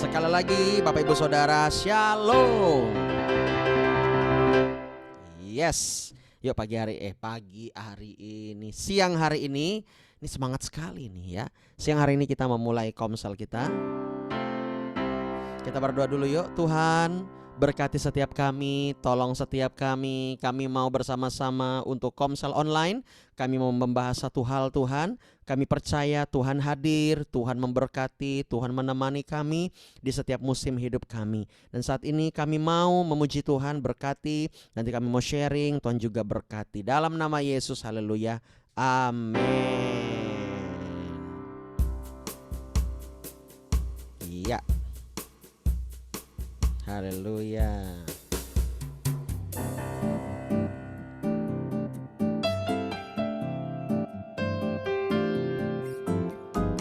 Sekali lagi Bapak Ibu Saudara, Shalom. Yes. Yuk pagi hari ini, siang hari ini semangat sekali nih ya. Siang hari ini kita memulai komsel kita. Kita berdoa dulu yuk. Tuhan, berkati setiap kami, tolong setiap kami. Kami mau bersama-sama untuk komsel online. Kami mau membahas satu hal Tuhan. Kami percaya Tuhan hadir, Tuhan memberkati, Tuhan menemani kami di setiap musim hidup kami. Dan saat ini kami mau memuji Tuhan, berkati. Nanti kami mau sharing, Tuhan juga berkati. Dalam nama Yesus, haleluya. Amin. Iya. Haleluya.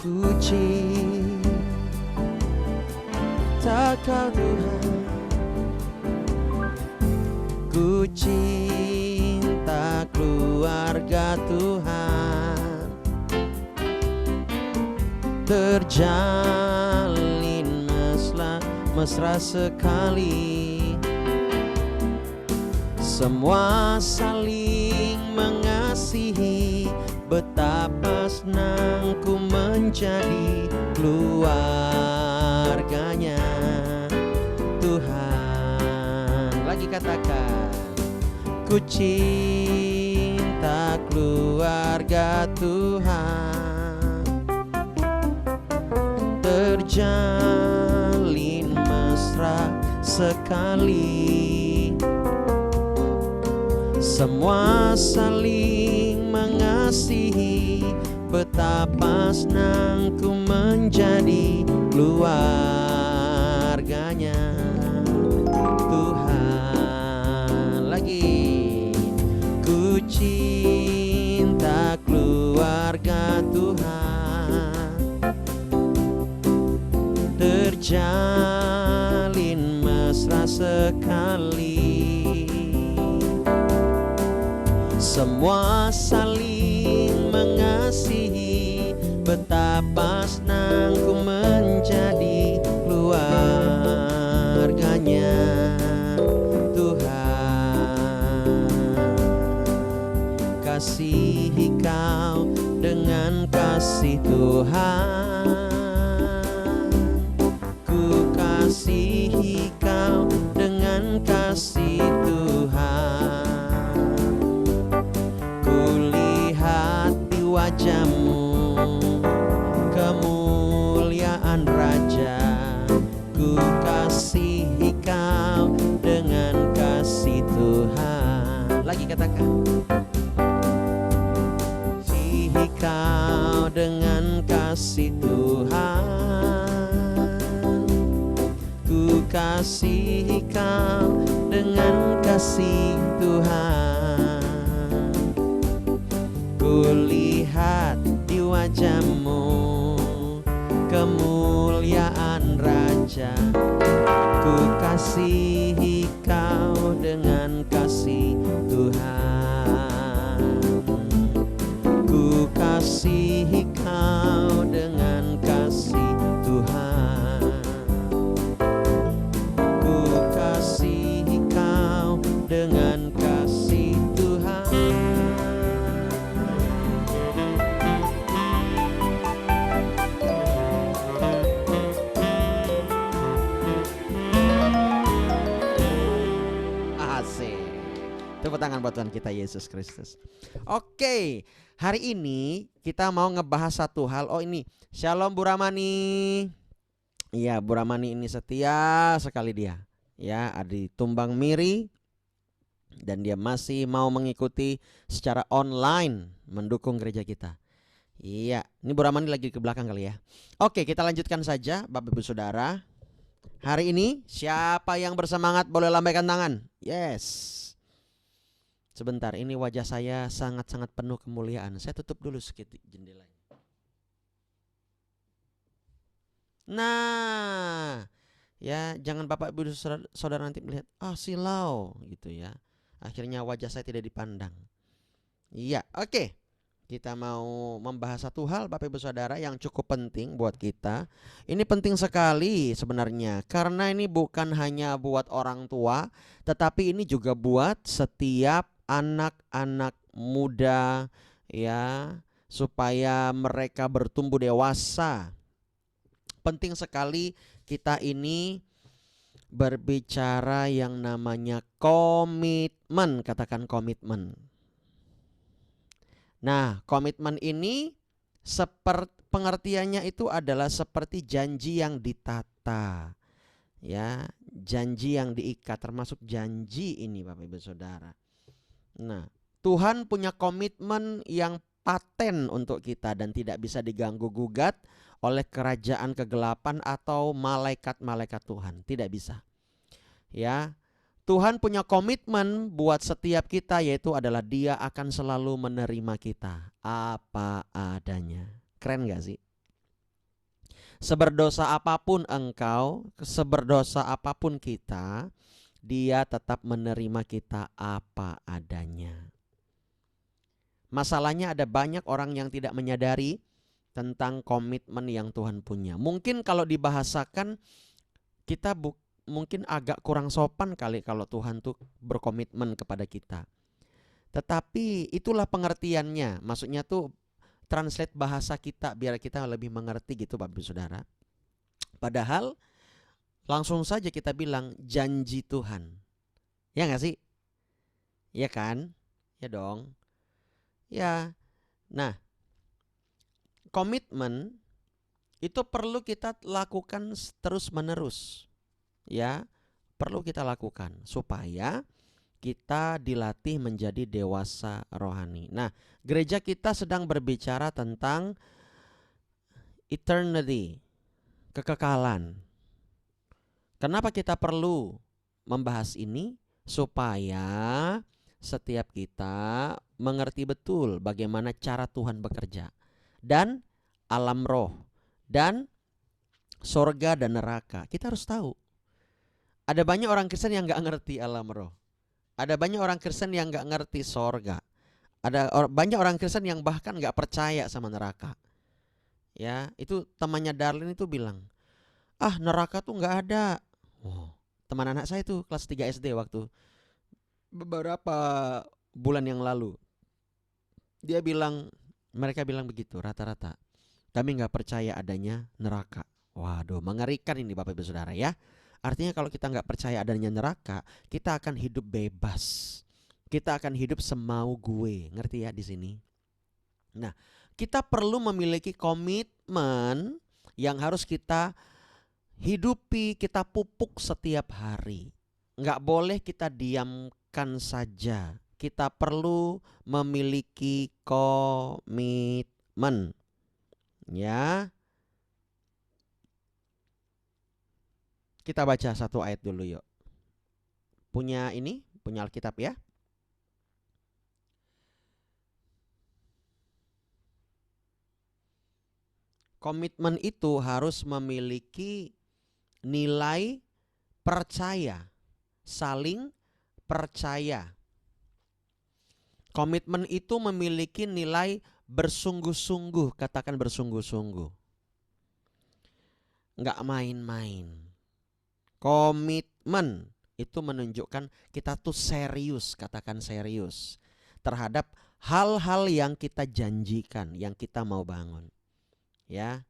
Puji tak kau Tuhan, ku cinta keluarga Tuhan, terjalin mesra sekali, semua saling mengasihi, betapa senang ku menjadi keluarganya Tuhan. Lagi katakan, ku cinta keluarga Tuhan, terjalin mesra sekali, semua saling mengasihi, betapa senang ku menjadi keluarganya Tuhan. Lagi, ku cinta keluarga Tuhan, terjalin mesra sekali, semua saling mengasihi, betapa senang ku menjadi keluarganya Tuhan. Kasihi kau dengan kasih Tuhan, ku kasihi kau dengan kasih Tuhan. Wajahmu, kemuliaan Raja, ku kasihi kau dengan kasih Tuhan. Lagi katakan, kasihi kau dengan kasih Tuhan, ku kasihi kau dengan kasih Tuhan. Ku lihat di wajahmu kemuliaan Raja, ku kasihi kau dengan kasih Tuhan, ku kasihi kau dengan kasih Tuhan, ku kasihi kau dengan kasih Tuhan. Tepuk tangan buat Tuhan kita Yesus Kristus. Oke, hari ini kita mau ngebahas satu hal. Oh ini, Shalom Bu Ramani. Iya, Bu Ramani ini setia sekali dia. Ya, ada di Tumbang Miri. Dan dia masih mau mengikuti secara online mendukung gereja kita. Iya, ini Bu Ramani lagi ke belakang kali ya. Oke, kita lanjutkan saja Bapak Ibu Saudara. Hari ini siapa yang bersemangat boleh lambaikan tangan. Yes. Sebentar, ini wajah saya sangat-sangat penuh kemuliaan. Saya tutup dulu sedikit jendelanya. Nah, ya jangan Bapak Ibu Saudara nanti melihat, silau gitu ya. Akhirnya wajah saya tidak dipandang. Iya, oke. Kita mau membahas satu hal Bapak Ibu Saudara yang cukup penting buat kita. Ini penting sekali sebenarnya karena ini bukan hanya buat orang tua, tetapi ini juga buat setiap anak-anak muda ya, supaya mereka bertumbuh dewasa. Penting sekali kita ini berbicara yang namanya komitmen, katakan komitmen. Nah, komitmen ini pengertiannya itu adalah seperti janji yang ditata. Ya, janji yang diikat termasuk janji ini Bapak Ibu Saudara. Nah, Tuhan punya komitmen yang paten untuk kita dan tidak bisa diganggu gugat oleh kerajaan kegelapan atau malaikat-malaikat Tuhan, tidak bisa. Ya, Tuhan punya komitmen buat setiap kita, yaitu adalah Dia akan selalu menerima kita apa adanya. Keren gak sih? Seberdosa apapun engkau, seberdosa apapun kita, Dia tetap menerima kita apa adanya. Masalahnya ada banyak orang yang tidak menyadari tentang komitmen yang Tuhan punya. Mungkin kalau dibahasakan kita mungkin agak kurang sopan kali kalau Tuhan tuh berkomitmen kepada kita. Tetapi itulah pengertiannya. Maksudnya tuh translate bahasa kita biar kita lebih mengerti gitu Bapak Ibu Saudara. Padahal langsung saja kita bilang janji Tuhan. Ya gak sih? Ya kan? Ya dong. Ya. Nah, komitmen itu perlu kita lakukan terus menerus. Ya, perlu kita lakukan supaya kita dilatih menjadi dewasa rohani. Nah, gereja kita sedang berbicara tentang eternity, kekekalan. Kenapa kita perlu membahas ini? Supaya setiap kita mengerti betul bagaimana cara Tuhan bekerja dan alam roh dan sorga dan neraka. Kita harus tahu. Ada banyak orang Kristen yang gak ngerti alam roh. Ada banyak orang Kristen yang gak ngerti sorga. Ada banyak orang Kristen yang bahkan gak percaya sama neraka. Ya, itu temannya Darlene itu bilang, ah neraka tuh gak ada. Oh, teman anak saya tuh kelas 3 SD waktu beberapa bulan yang lalu. Dia bilang, mereka bilang begitu rata-rata. Kami gak percaya adanya neraka. Waduh, mengerikan ini Bapak Ibu Saudara ya. Artinya kalau kita nggak percaya adanya neraka, kita akan hidup bebas. Kita akan hidup semau gue, ngerti ya di sini. Nah, kita perlu memiliki komitmen yang harus kita hidupi, kita pupuk setiap hari. Nggak boleh kita diamkan saja. Kita perlu memiliki komitmen. Ya. Kita baca satu ayat dulu yuk. Punya Alkitab ya. Komitmen itu harus memiliki nilai percaya, saling percaya. Komitmen itu memiliki nilai bersungguh-sungguh, katakan bersungguh-sungguh. Nggak main-main. Komitmen itu menunjukkan kita tuh serius, katakan serius terhadap hal-hal yang kita janjikan, yang kita mau bangun. Ya.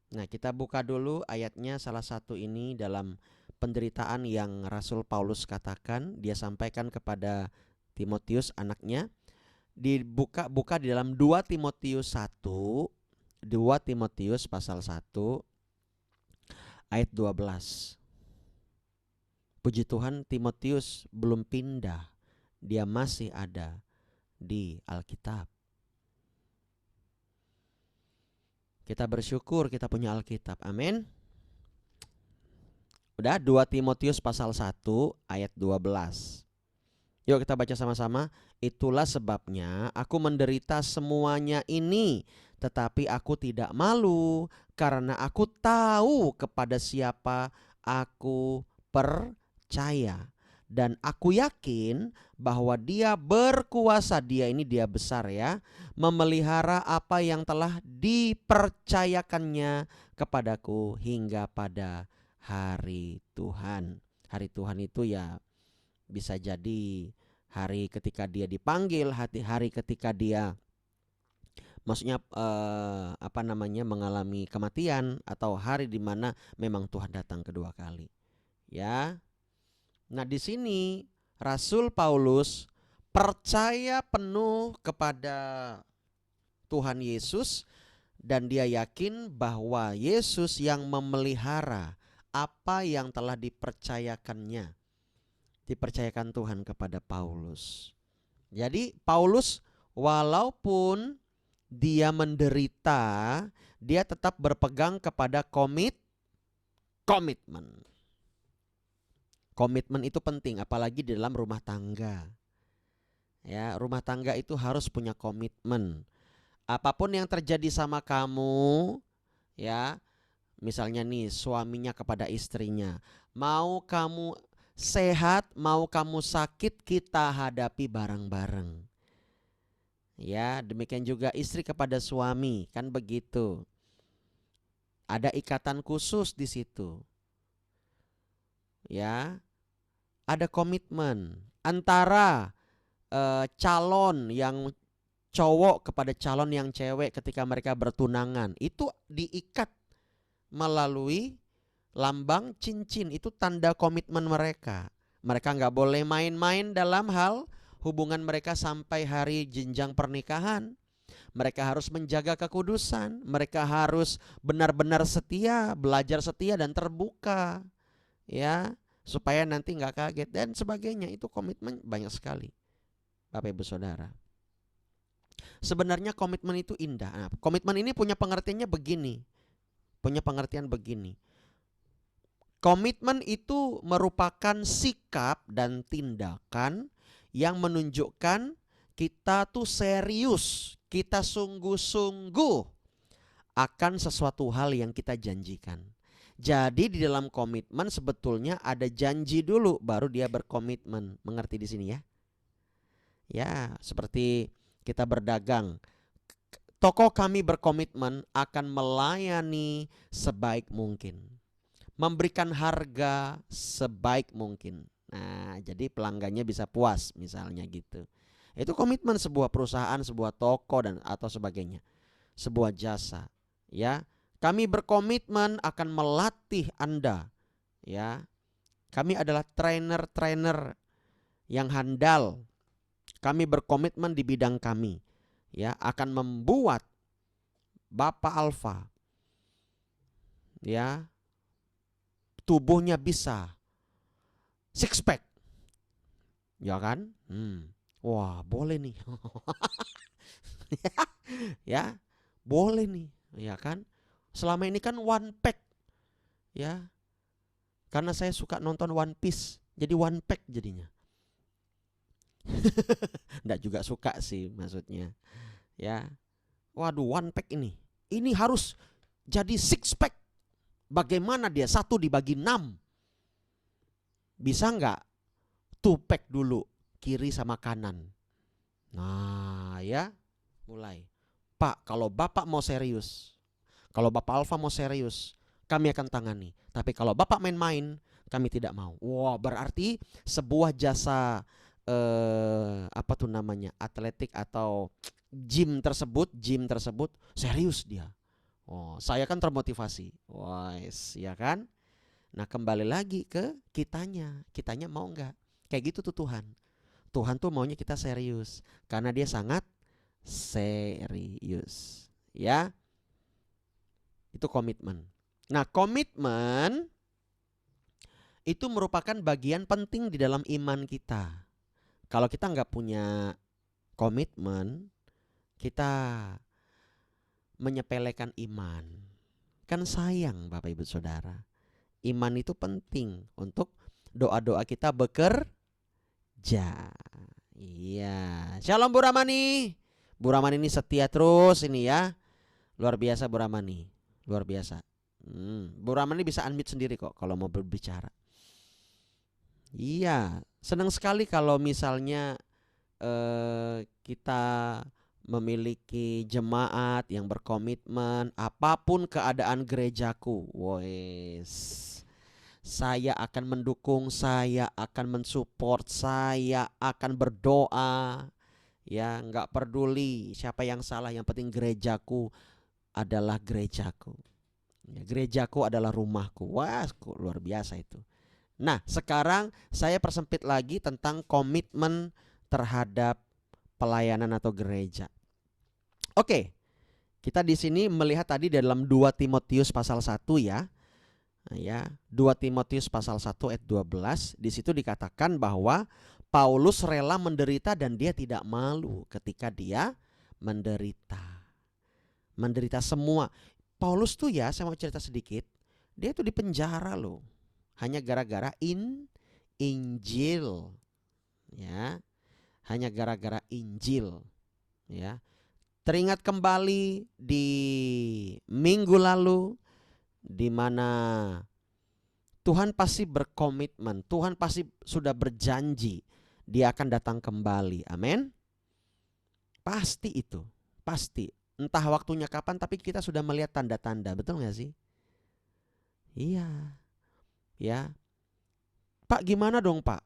Nah, kita buka dulu ayatnya, salah satu ini dalam penderitaan yang Rasul Paulus katakan, dia sampaikan kepada Timotius anaknya. Buka di dalam 2 Timotius 1, 2 Timotius pasal 1 ayat 12. Puji Tuhan, Timotius belum pindah. Dia masih ada di Alkitab. Kita bersyukur kita punya Alkitab. Amin. Udah, 2 Timotius pasal 1 ayat 12. Yuk kita baca sama-sama. Itulah sebabnya aku menderita semuanya ini, tetapi aku tidak malu, karena aku tahu kepada siapa aku percaya, Dan aku yakin bahwa dia berkuasa, dia besar ya, memelihara apa yang telah dipercayakannya kepadaku hingga pada hari Tuhan. Hari Tuhan itu ya bisa jadi hari ketika dia dipanggil, hari ketika dia maksudnya mengalami kematian, atau hari di mana memang Tuhan datang kedua kali. Ya. Nah, di sini Rasul Paulus percaya penuh kepada Tuhan Yesus, dan dia yakin bahwa Yesus yang memelihara apa yang telah dipercayakan Tuhan kepada Paulus. Jadi Paulus walaupun dia menderita, dia tetap berpegang kepada komitmen. Komitmen itu penting, apalagi di dalam rumah tangga. Ya, rumah tangga itu harus punya komitmen. Apapun yang terjadi sama kamu, ya, misalnya nih suaminya kepada istrinya, mau kamu sehat, mau kamu sakit, kita hadapi bareng-bareng. Ya, demikian juga istri kepada suami, kan begitu. Ada ikatan khusus di situ. Ya, ada komitmen antara calon yang cowok kepada calon yang cewek ketika mereka bertunangan. Itu diikat melalui lambang cincin, itu tanda komitmen mereka. Mereka nggak boleh main-main dalam hal hubungan mereka sampai hari jenjang pernikahan. Mereka harus menjaga kekudusan, mereka harus benar-benar setia, belajar setia dan terbuka. Ya, supaya nanti nggak kaget dan sebagainya. Itu komitmen banyak sekali, Bapak Ibu Saudara. Sebenarnya komitmen itu indah. Nah, komitmen ini punya pengertiannya begini. Komitmen itu merupakan sikap dan tindakan yang menunjukkan kita tuh serius, kita sungguh-sungguh akan sesuatu hal yang kita janjikan. Jadi di dalam komitmen sebetulnya ada janji dulu baru dia berkomitmen. Mengerti di sini ya? Ya, seperti kita berdagang. Toko kami berkomitmen akan melayani sebaik mungkin, memberikan harga sebaik mungkin. Nah, jadi pelanggannya bisa puas misalnya gitu. Itu komitmen sebuah perusahaan, sebuah toko dan atau sebagainya. Sebuah jasa, ya. Kami berkomitmen akan melatih Anda, ya. Kami adalah trainer-trainer yang handal. Kami berkomitmen di bidang kami, ya, akan membuat Bapak Alfa, ya, tubuhnya bisa six pack, ya kan? Wah, boleh nih. Ya, boleh nih, ya kan? Selama ini kan one pack, ya. Karena saya suka nonton One Piece, jadi one pack jadinya. Nggak juga suka sih maksudnya, ya. Waduh, one pack ini harus jadi six pack. Bagaimana dia? 1 dibagi 6. Bisa nggak? 2 pack dulu, kiri sama kanan. Nah, ya, mulai. Pak, kalau Bapak mau serius, kalau Bapak Alfa mau serius, kami akan tangani. Tapi kalau Bapak main-main, kami tidak mau. Wah, berarti sebuah jasa atletik atau gym tersebut serius dia. Oh, saya kan termotivasi. Wah, ya kan? Nah, kembali lagi ke kitanya mau nggak? Kayak gitu tuh Tuhan. Tuhan tuh maunya kita serius karena dia sangat serius. Ya. Itu komitmen. Nah, komitmen itu merupakan bagian penting di dalam iman kita. Kalau kita nggak punya komitmen, kita menyepelekan iman. Kan sayang Bapak Ibu Saudara. Iman itu penting untuk doa-doa kita bekerja. Iya. Shalom Bu Ramani. Bu Ramani ini setia terus ini ya. Luar biasa Bu Ramani. Luar biasa. Bu Ramani bisa unmute sendiri kok kalau mau berbicara. Iya, Senang sekali kalau misalnya kita memiliki jemaat yang berkomitmen, apapun keadaan gerejaku, wes, saya akan mendukung, saya akan mensupport, saya akan berdoa. Ya, nggak peduli siapa yang salah, yang penting gerejaku adalah gerejaku. Ya, gerejaku adalah rumahku. Wah, luar biasa itu. Nah, sekarang saya persempit lagi tentang komitmen terhadap pelayanan atau gereja. Oke, kita di sini melihat tadi dalam 2 Timotius pasal 1 ya. Nah, ya, 2 Timotius pasal 1 ayat 12, di situ dikatakan bahwa Paulus rela menderita dan dia tidak malu ketika dia menderita. Menderita semua. Paulus tuh ya, saya mau cerita sedikit, dia tuh di penjara loh. Hanya gara-gara Injil. Ya. Hanya gara-gara Injil. Ya. Teringat kembali di minggu lalu di mana Tuhan pasti berkomitmen, Tuhan pasti sudah berjanji dia akan datang kembali. Amin. Pasti itu, pasti. Entah waktunya kapan, tapi kita sudah melihat tanda-tanda, betul gak sih? Iya. Ya. Pak, gimana dong Pak?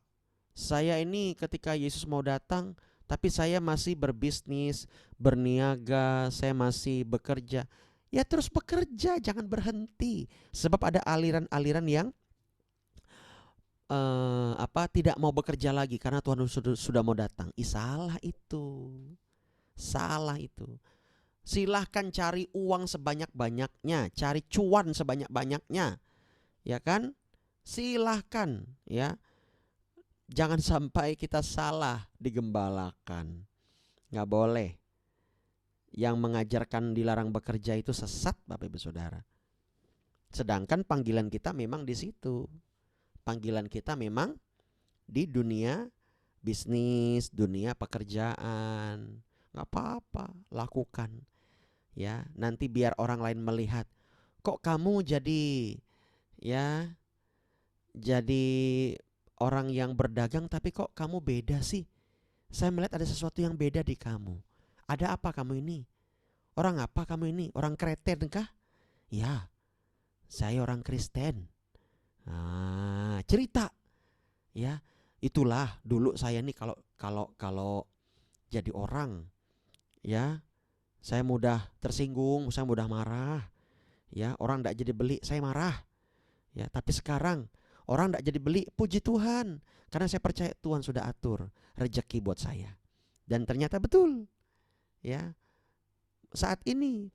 Saya ini ketika Yesus mau datang, tapi saya masih berbisnis, berniaga, saya masih bekerja. Ya terus bekerja, jangan berhenti. Sebab ada aliran-aliran yang tidak mau bekerja lagi karena Tuhan sudah mau datang. Salah itu. Salah itu. Silahkan cari uang sebanyak-banyaknya, cari cuan sebanyak-banyaknya. Ya kan? Silahkan ya. Jangan sampai kita salah digembalakan. Nggak boleh. Yang mengajarkan dilarang bekerja itu sesat, Bapak Ibu Saudara. Sedangkan panggilan kita memang di situ. Panggilan kita memang di dunia bisnis, dunia pekerjaan. Nggak apa-apa, lakukan. Ya, nanti biar orang lain melihat, kok kamu jadi orang yang berdagang tapi kok kamu beda sih? Saya melihat ada sesuatu yang beda di kamu. Ada apa kamu ini? Orang apa kamu ini? Orang Kristen kah? Ya, saya orang Kristen. Cerita. Ya, itulah dulu saya nih kalau jadi orang, ya, saya mudah tersinggung, saya mudah marah. Ya, orang tidak jadi beli, saya marah. Ya, tapi sekarang orang tidak jadi beli, puji Tuhan, karena saya percaya Tuhan sudah atur rezeki buat saya. Dan ternyata betul. Ya, saat ini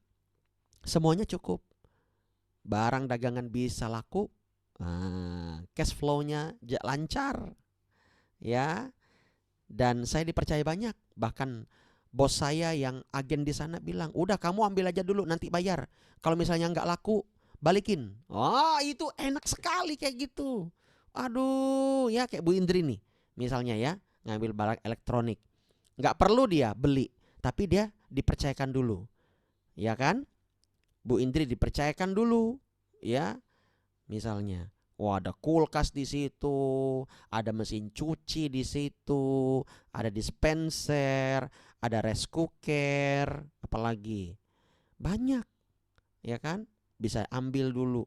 semuanya cukup. Barang dagangan bisa laku, cash flow-nya lancar. Ya. Dan saya dipercaya banyak. Bahkan bos saya yang agen di sana bilang, udah kamu ambil aja dulu, nanti bayar. Kalau misalnya nggak laku, balikin. Itu enak sekali kayak gitu. Aduh, ya kayak Bu Indri nih, misalnya ya, ngambil barang elektronik, nggak perlu dia beli, tapi dia dipercayakan dulu, ya kan? Bu Indri dipercayakan dulu, ya, misalnya. Wah, ada kulkas di situ, ada mesin cuci di situ, ada dispenser, ada rice cooker, apalagi banyak, ya kan? Bisa ambil dulu.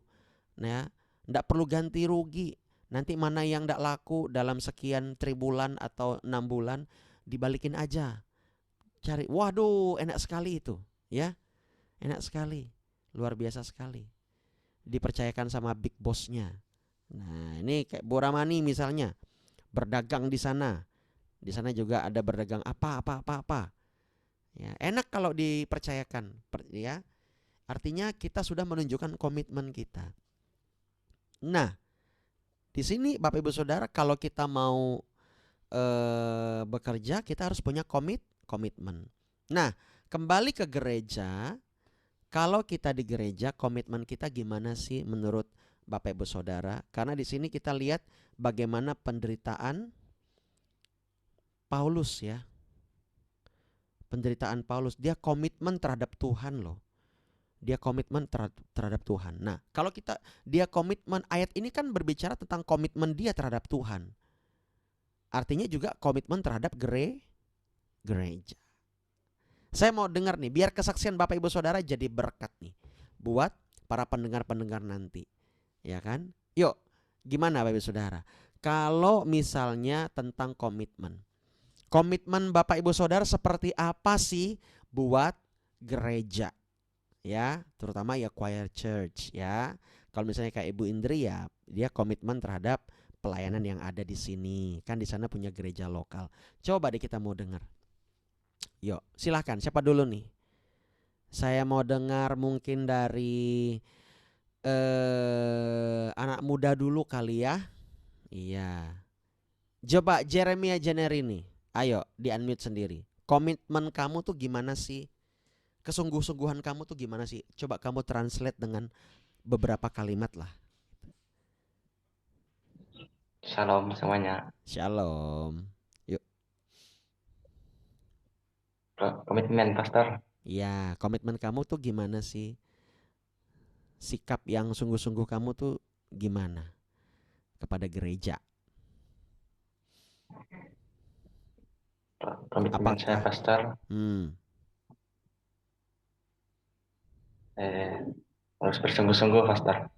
Nah, ndak perlu ganti rugi. Nanti mana yang ndak laku dalam sekian tribulan atau 6 bulan, dibalikin aja. Cari, waduh, enak sekali itu, ya, enak sekali, luar biasa sekali. Dipercayakan sama big bossnya. Nah, ini kayak Boramani misalnya, berdagang di sana. Di sana juga ada berdagang apa. Ya, enak kalau dipercayakan, ya. Artinya kita sudah menunjukkan komitmen kita. Nah, di sini Bapak Ibu Saudara, kalau kita mau bekerja, kita harus punya komitmen. Nah, kembali ke gereja. Kalau kita di gereja, komitmen kita gimana sih menurut Bapak Ibu Saudara? Karena di sini kita lihat bagaimana penderitaan Paulus, ya. Penderitaan Paulus, dia komitmen terhadap Tuhan loh. Dia komitmen terhadap Tuhan. Nah, kalau dia komitmen, ayat ini kan berbicara tentang komitmen dia terhadap Tuhan. artinya juga komitmen terhadap gereja. Saya mau dengar nih, biar kesaksian Bapak Ibu Saudara jadi berkat nih buat para pendengar-pendengar nanti. Ya kan? Yuk, gimana Bapak Ibu Saudara? Kalau misalnya tentang komitmen. Komitmen Bapak Ibu Saudara seperti apa sih buat gereja? Ya, terutama ya choir church ya. Kalau misalnya kayak Ibu Indri ya, dia komitmen terhadap pelayanan yang ada di sini. Kan di sana punya gereja lokal. Coba deh kita mau dengar. Yuk, silahkan. Siapa dulu nih? Saya mau dengar mungkin dari anak muda dulu kali ya. Iya. Coba Jeremia Jenerini. Ayo, di-unmute sendiri. Komitmen kamu tuh gimana sih? Kesungguh-sungguhan kamu tuh gimana sih? Coba kamu translate dengan beberapa kalimat lah. Shalom semuanya. Shalom. Yuk. Komitmen pastor. Iya, komitmen kamu tuh gimana sih? Sikap yang sungguh-sungguh kamu tuh gimana kepada gereja? Komitmen saya Apakah pastor harus bersungguh-sungguh pastor.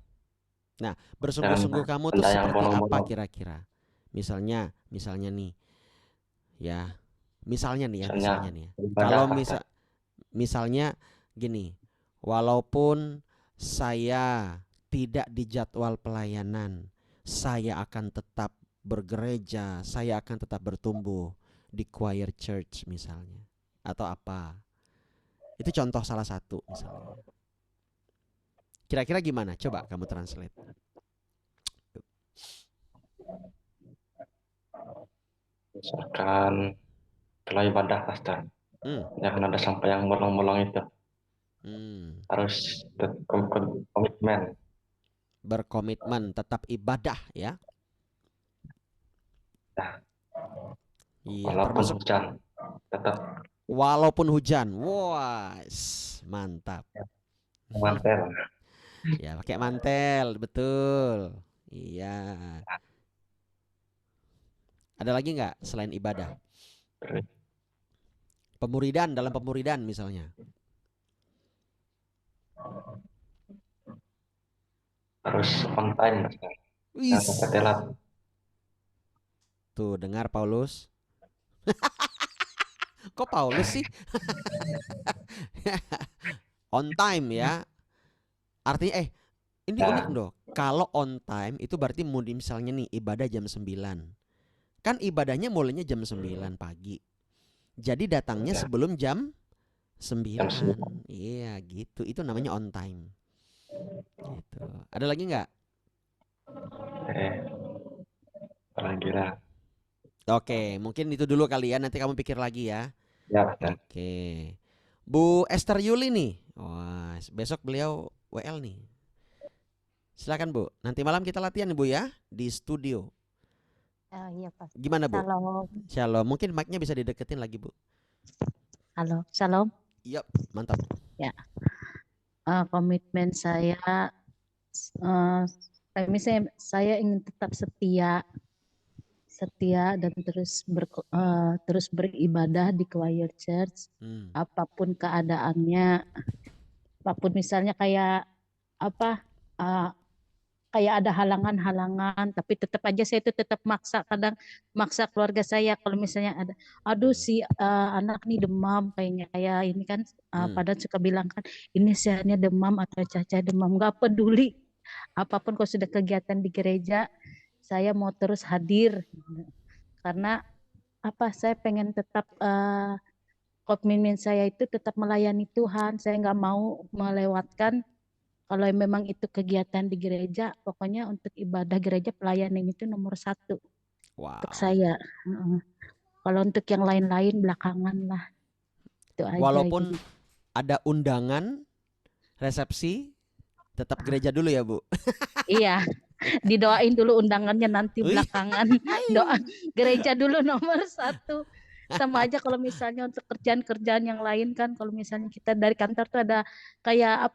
Nah, Jangan bersungguh-sungguh kamu tuh benda yang seperti apa bolong-bolong. kira-kira? Misalnya nih, ya, misalnya nih Misalnya ya. ibadah Kalau pastor. misalnya gini, walaupun saya tidak di jadwal pelayanan, saya akan tetap bergereja, saya akan tetap bertumbuh di choir church misalnya, atau apa? Itu contoh salah satu misalnya. Kira-kira gimana? Coba kamu translate. Misalkan setelah ibadah pastor. Hmm. Jangan ada sampai yang bolong-bolong itu. Hmm. Harus komitmen. Berkomitmen tetap ibadah ya. Nah, Iya, walaupun termasuk hujan tetap walaupun hujan. Wah, mantap. mantel. Ya, pakai mantel, betul. Iya. Ada lagi nggak selain ibadah? Pemuridan, dalam pemuridan misalnya. Harus on time pastor. Jangan Wis. sampai telat. Tuh, dengar Paulus. Kok Paulus sih? On time ya. Artinya ini unik Nah, loh. Kalau on time itu berarti misalnya nih ibadah jam 9. Kan ibadahnya mulainya jam 9 pagi. Jadi datangnya ya, sebelum jam jam 9. 9. Iya gitu. Itu namanya on time. Gitu. Ada lagi nggak? Apalagi lah. Oke, mungkin itu dulu kali ya. Nanti kamu pikir lagi ya. Ya, pastor. Oke. Bu Esther Yuli nih. Wah, besok beliau WL nih. Silakan Bu. Nanti malam kita latihan Bu ya di studio. Iya Pak. Gimana Bu? Shalom. Shalom. Mungkin mic-nya bisa dideketin lagi Bu. Halo, shalom. Iya, mantap. Ya, komitmen saya, misalnya saya ingin tetap setia dan terus beribadah di choir church, apapun keadaannya, apapun misalnya kayak apa, kayak ada halangan-halangan, tapi tetap aja saya itu tetap kadang maksa keluarga saya kalau misalnya ada, aduh si anak nih demam kayak ini kan, padahal suka bilang kan ini sehatnya demam atau caca demam, nggak peduli apapun kalau sudah kegiatan di gereja saya mau terus hadir karena saya pengen tetap komitmen saya itu tetap melayani Tuhan, saya nggak mau melewatkan. Kalau memang itu kegiatan di gereja, pokoknya untuk ibadah gereja pelayanan itu nomor 1 untuk Wow. saya. Kalau untuk yang lain-lain belakangan lah. Itu aja. Walaupun ada undangan resepsi, tetap gereja dulu ya Bu. Iya, didoain dulu undangannya nanti belakangan. Doa gereja dulu nomor 1. Sama aja kalau misalnya untuk kerjaan-kerjaan yang lain kan, kalau misalnya kita dari kantor tuh ada kayak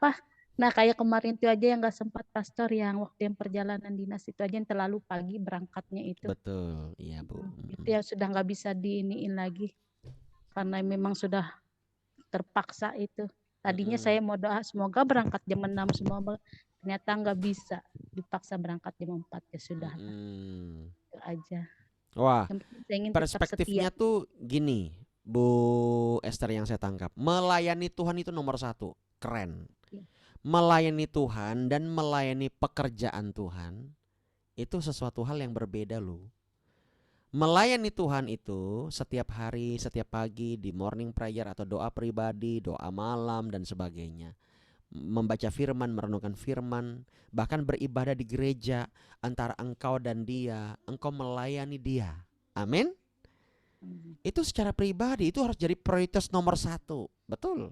Nah, kayak kemarin itu aja yang nggak sempat pastor, yang waktu yang perjalanan dinas itu aja yang terlalu pagi berangkatnya itu. Betul, iya Bu. Itu yang sudah nggak bisa diiniin lagi karena memang sudah terpaksa itu. Tadinya saya mau doa semoga berangkat jam 6 semua, ternyata nggak bisa, dipaksa berangkat jam 4 ya sudah lah. Itu aja. Wah, Yang penting saya ingin tetap setia. perspektifnya tuh gini, Bu Esther, yang saya tangkap, melayani Tuhan itu nomor satu, keren. Iya. Melayani Tuhan dan melayani pekerjaan Tuhan itu sesuatu hal yang berbeda loh. Melayani Tuhan itu setiap hari, setiap pagi di morning prayer atau doa pribadi, doa malam dan sebagainya. Membaca firman, merenungkan firman, bahkan beribadah di gereja antara engkau dan dia, engkau melayani dia. Amin. Itu secara pribadi itu harus jadi prioritas nomor satu. Betul.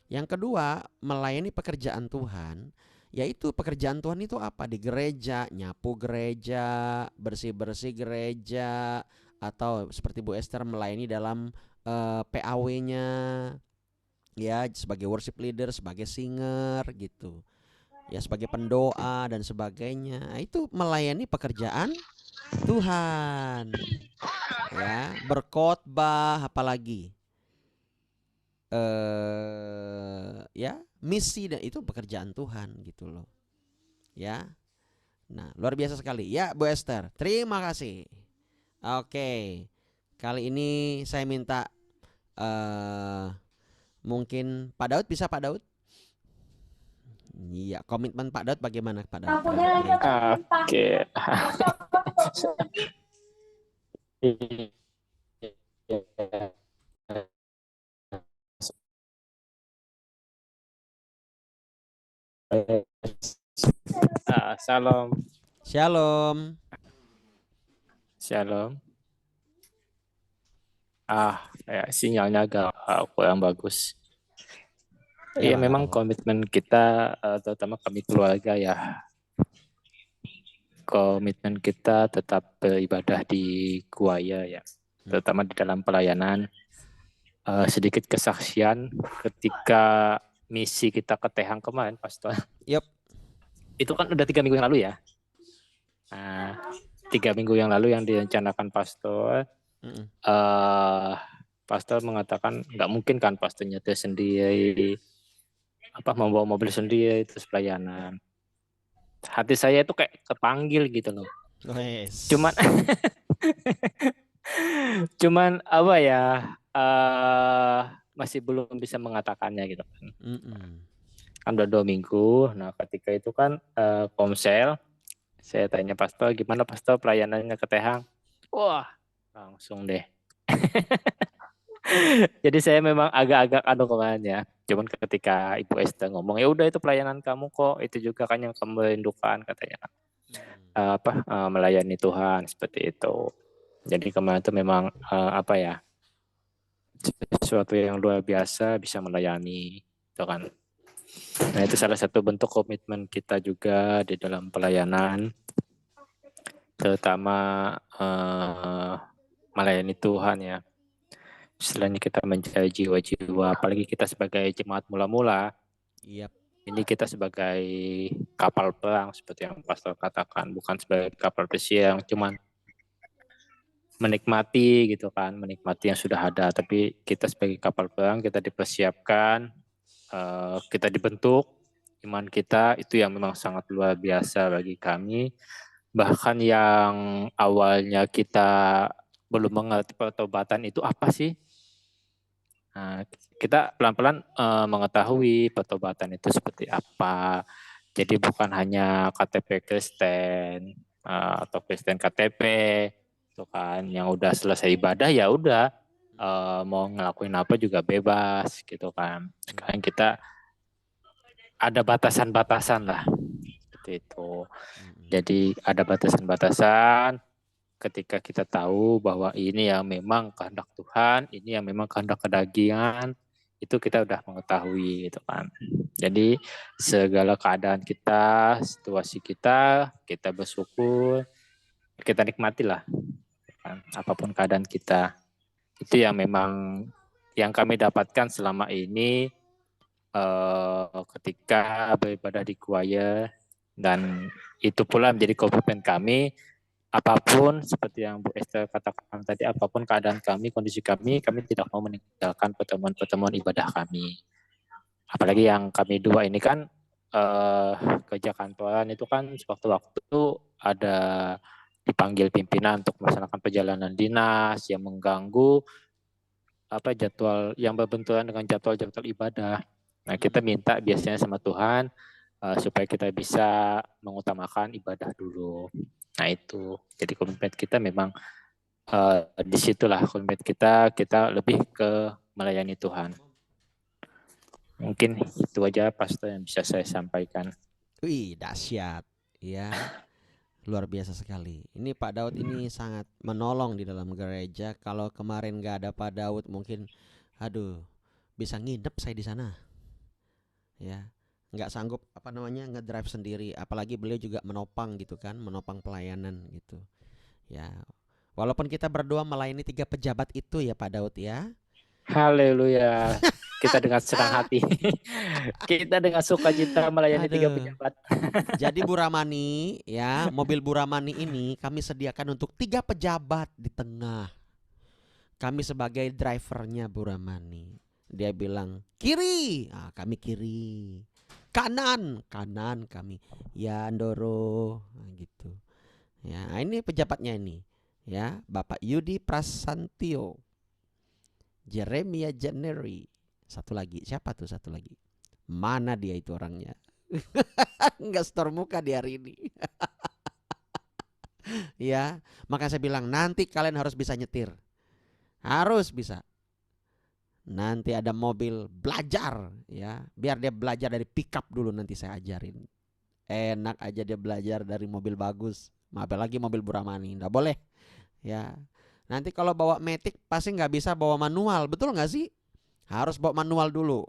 Yang kedua, melayani pekerjaan Tuhan, yaitu pekerjaan Tuhan itu apa? Di gereja, nyapu gereja, bersih-bersih gereja, atau seperti Bu Esther melayani dalam PAW-nya, ya sebagai worship leader, sebagai singer gitu, ya sebagai pendoa dan sebagainya. Itu melayani pekerjaan Tuhan, ya berkhotbah, apalagi ya misi, dan itu pekerjaan Tuhan gitu loh, ya. Nah, luar biasa sekali ya Bu Esther, terima kasih. Oke, kali ini saya minta mungkin Pak Daud, bisa Pak Daud? Iya, komitmen Pak Daud bagaimana Pak Daud terhadap gereja? Oke. Shalom. Shalom. Shalom. Ya, sinyalnya agak kurang bagus. Iya, memang komitmen kita, terutama kami keluarga ya, komitmen kita tetap beribadah di choir ya, terutama di dalam pelayanan. Sedikit kesaksian ketika misi kita ke Tehang kemarin, Pastor. Yup. Itu kan udah 3 minggu yang lalu ya. 3 minggu yang lalu yang direncanakan Pastor, Pastor mengatakan nggak mungkin kan Pastor nyetir sendiri, membawa mobil sendiri, itu pelayanan. Hati saya itu kayak kepanggil gitu loh. Cuman apa ya, masih belum bisa mengatakannya gitu kan. Kan udah 2 minggu. Nah ketika itu kan komsel, saya tanya Pastor, gimana Pastor pelayanannya ke Tehang? Wah, langsung deh. Jadi saya memang agak-agak kemarin ya. Cuman ketika Ibu Esther ngomong, ya udah itu pelayanan kamu kok, itu juga kan yang kamu rindukan katanya. Melayani Tuhan seperti itu. Jadi kemarin itu memang sesuatu yang luar biasa bisa melayani, itu kan. Nah itu salah satu bentuk komitmen kita juga di dalam pelayanan, terutama melayani Tuhan ya. Selain kita mencari jiwa-jiwa, apalagi kita sebagai jemaat mula-mula, ini kita sebagai kapal perang seperti yang Pastor katakan, bukan sebagai kapal pesiar yang cuman menikmati gitu kan, menikmati yang sudah ada, tapi kita sebagai kapal perang kita dipersiapkan, kita dibentuk, iman kita itu yang memang sangat luar biasa bagi kami. Bahkan yang awalnya kita belum mengerti pertobatan itu apa sih, kita pelan-pelan mengetahui pertobatan itu seperti apa. Jadi bukan hanya KTP Kristen atau Kristen KTP, itu kan yang udah selesai ibadah ya udah mau ngelakuin apa juga bebas gitu kan. Sekarang kita ada batasan-batasan lah seperti itu. Jadi ada batasan-batasan. Ketika kita tahu bahwa ini yang memang kehendak Tuhan, ini yang memang kehendak kedagingan, itu kita udah mengetahui gitu kan. Jadi segala keadaan kita, situasi kita bersyukur, kita nikmatilah kan, apapun keadaan kita. Itu yang memang yang kami dapatkan selama ini, ketika beribadah di choir, dan itu pula menjadi komitmen kami. Apapun seperti yang Bu Esther katakan tadi, apapun keadaan kami, kondisi kami tidak mau meninggalkan pertemuan-pertemuan ibadah kami. Apalagi yang kami dua ini kan kerja kantoran itu kan sewaktu-waktu ada dipanggil pimpinan untuk melaksanakan perjalanan dinas yang mengganggu jadwal yang berbenturan dengan jadwal-jadwal ibadah. Nah, kita minta biasanya sama Tuhan supaya kita bisa mengutamakan ibadah dulu. Nah, itu. Jadi komitmen kita memang disitulah komitmen kita lebih ke melayani Tuhan. Mungkin itu aja Pastor yang bisa saya sampaikan. Wih, dahsyat. Ya. Luar biasa sekali. Ini Pak Daud ini sangat menolong di dalam gereja. Kalau kemarin gak ada Pak Daud mungkin bisa nginep saya di sana. Ya. Nggak sanggup ngedrive sendiri, apalagi beliau juga menopang gitu kan, menopang pelayanan gitu ya. Walaupun kita berdua melayani 3 pejabat itu ya Pak Daud ya. Haleluya. Kita dengan senang hati. Kita dengan sukacita melayani 3 pejabat. Jadi Bu Ramani ya, mobil Bu Ramani ini kami sediakan untuk 3 pejabat di tengah. Kami sebagai drivernya Bu Ramani. Dia bilang kiri, kami kiri. Kanan kami, ya Ndoro, gitu. Ya, ini pejabatnya ini, ya Bapak Yudi Prasantio, Jeremia January, satu lagi siapa tuh satu lagi? Mana dia itu orangnya? Nggak store muka di hari ini. Ya, maka saya bilang nanti kalian harus bisa nyetir, harus bisa. Nanti ada mobil belajar ya, biar dia belajar dari pickup dulu, nanti saya ajarin. Enak aja dia belajar dari mobil bagus, apalagi mobil Bu Ramani, nggak boleh ya. Nanti kalau bawa Matic pasti nggak bisa bawa manual, betul nggak sih? Harus bawa manual dulu.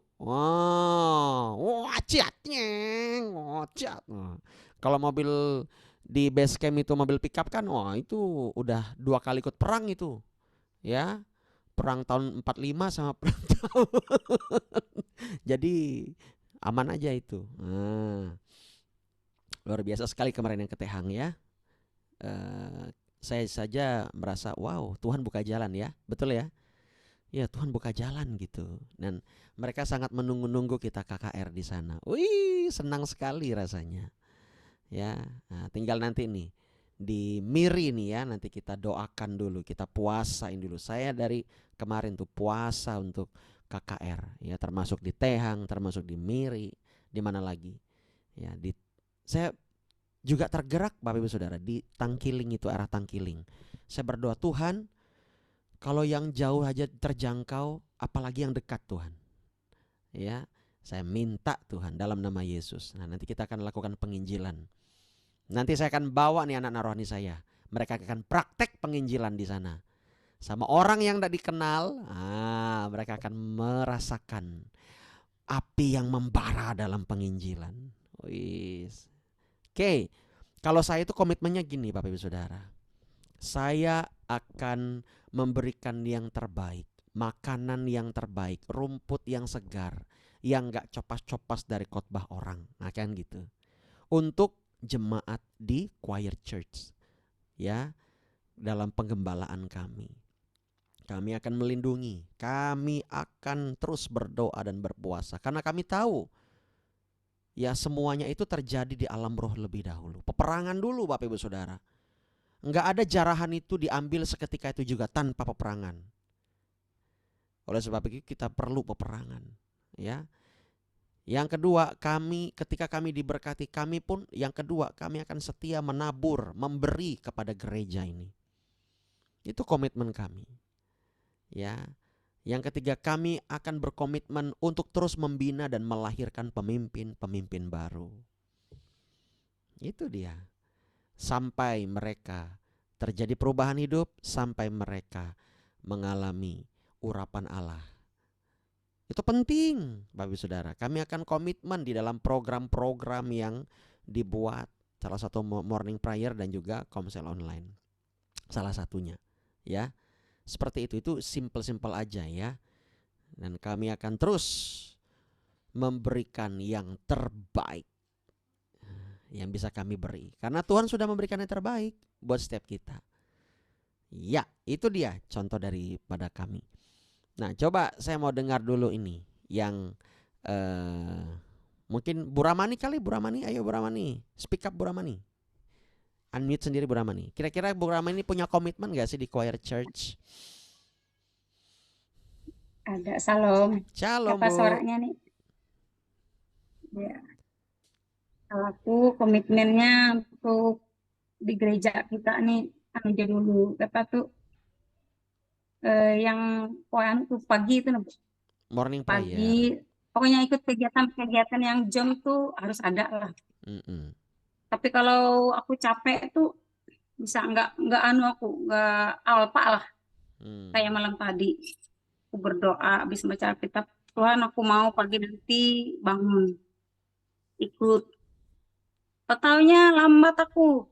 Kalau mobil di base camp itu mobil pickup kan, itu udah 2 kali ikut perang itu ya. Perang tahun 45 sama perang tahun. Jadi aman aja itu. Luar biasa sekali kemarin yang ke Tehang ya. Saya saja merasa wow, Tuhan buka jalan ya. Betul ya? Ya, Tuhan buka jalan gitu. Dan mereka sangat menunggu-nunggu kita KKR di sana. Wih, senang sekali rasanya. Ya, tinggal nanti nih di Miri nih ya, nanti kita doakan dulu, kita puasain dulu. Saya dari kemarin tuh puasa untuk KKR ya, termasuk di Tehang, termasuk di Miri, di mana lagi ya, saya juga tergerak Bapak Ibu Saudara di Tangkiling itu, arah Tangkiling. Saya berdoa, Tuhan kalau yang jauh aja terjangkau, apalagi yang dekat Tuhan ya. Saya minta Tuhan dalam nama Yesus. Nah, nanti kita akan lakukan penginjilan. Nanti saya akan bawa nih anak-anak rohani saya. Mereka akan praktek penginjilan di sana. Sama orang yang tidak dikenal, mereka akan merasakan api yang membara dalam penginjilan. Oke, kalau saya itu komitmennya gini Bapak Ibu Saudara. Saya akan memberikan yang terbaik, makanan yang terbaik, rumput yang segar, yang gak copas-copas dari khotbah orang. Nah kan gitu. Untuk jemaat di choir church ya, dalam penggembalaan kami akan melindungi, kami akan terus berdoa dan berpuasa, karena kami tahu ya semuanya itu terjadi di alam roh lebih dahulu. Peperangan dulu Bapak Ibu Saudara. Enggak ada jarahan itu diambil seketika itu juga tanpa peperangan. Oleh sebab itu kita perlu peperangan ya. Yang kedua, ketika kami diberkati, kami pun yang kedua, kami akan setia menabur, memberi kepada gereja ini. Itu komitmen kami. Ya. Yang ketiga, kami akan berkomitmen untuk terus membina dan melahirkan pemimpin-pemimpin baru. Itu dia. Sampai mereka terjadi perubahan hidup, sampai mereka mengalami urapan Allah. Itu penting Bapak Ibu Saudara. Kami akan komitmen di dalam program-program yang dibuat. Salah satu morning prayer dan juga komsel online. Salah satunya ya. Seperti itu simple-simple aja ya. Dan kami akan terus memberikan yang terbaik yang bisa kami beri. Karena Tuhan sudah memberikan yang terbaik buat setiap kita. Ya, itu dia contoh daripada kami. Nah, coba saya mau dengar dulu ini yang mungkin Bu Ramani kali. Bu Ramani, ayo Bu Ramani, speak up Bu Ramani. Unmute sendiri Bu Ramani. Kira-kira Bu Ramani punya komitmen gak sih di choir church? Ada. Shalom. Shalom Apa Bu. suaranya nih? Ya. Kalau aku komitmennya untuk di gereja kita nih aja dulu apa tuh yang tuh pagi itu Morning prayer. pagi pokoknya ikut kegiatan-kegiatan yang jam tuh harus ada lah. Tapi kalau aku capek tuh bisa nggak alpa lah. Kayak malam tadi aku berdoa habis baca Alkitab, Tuhan aku mau pagi nanti bangun ikut. Taunya lambat aku.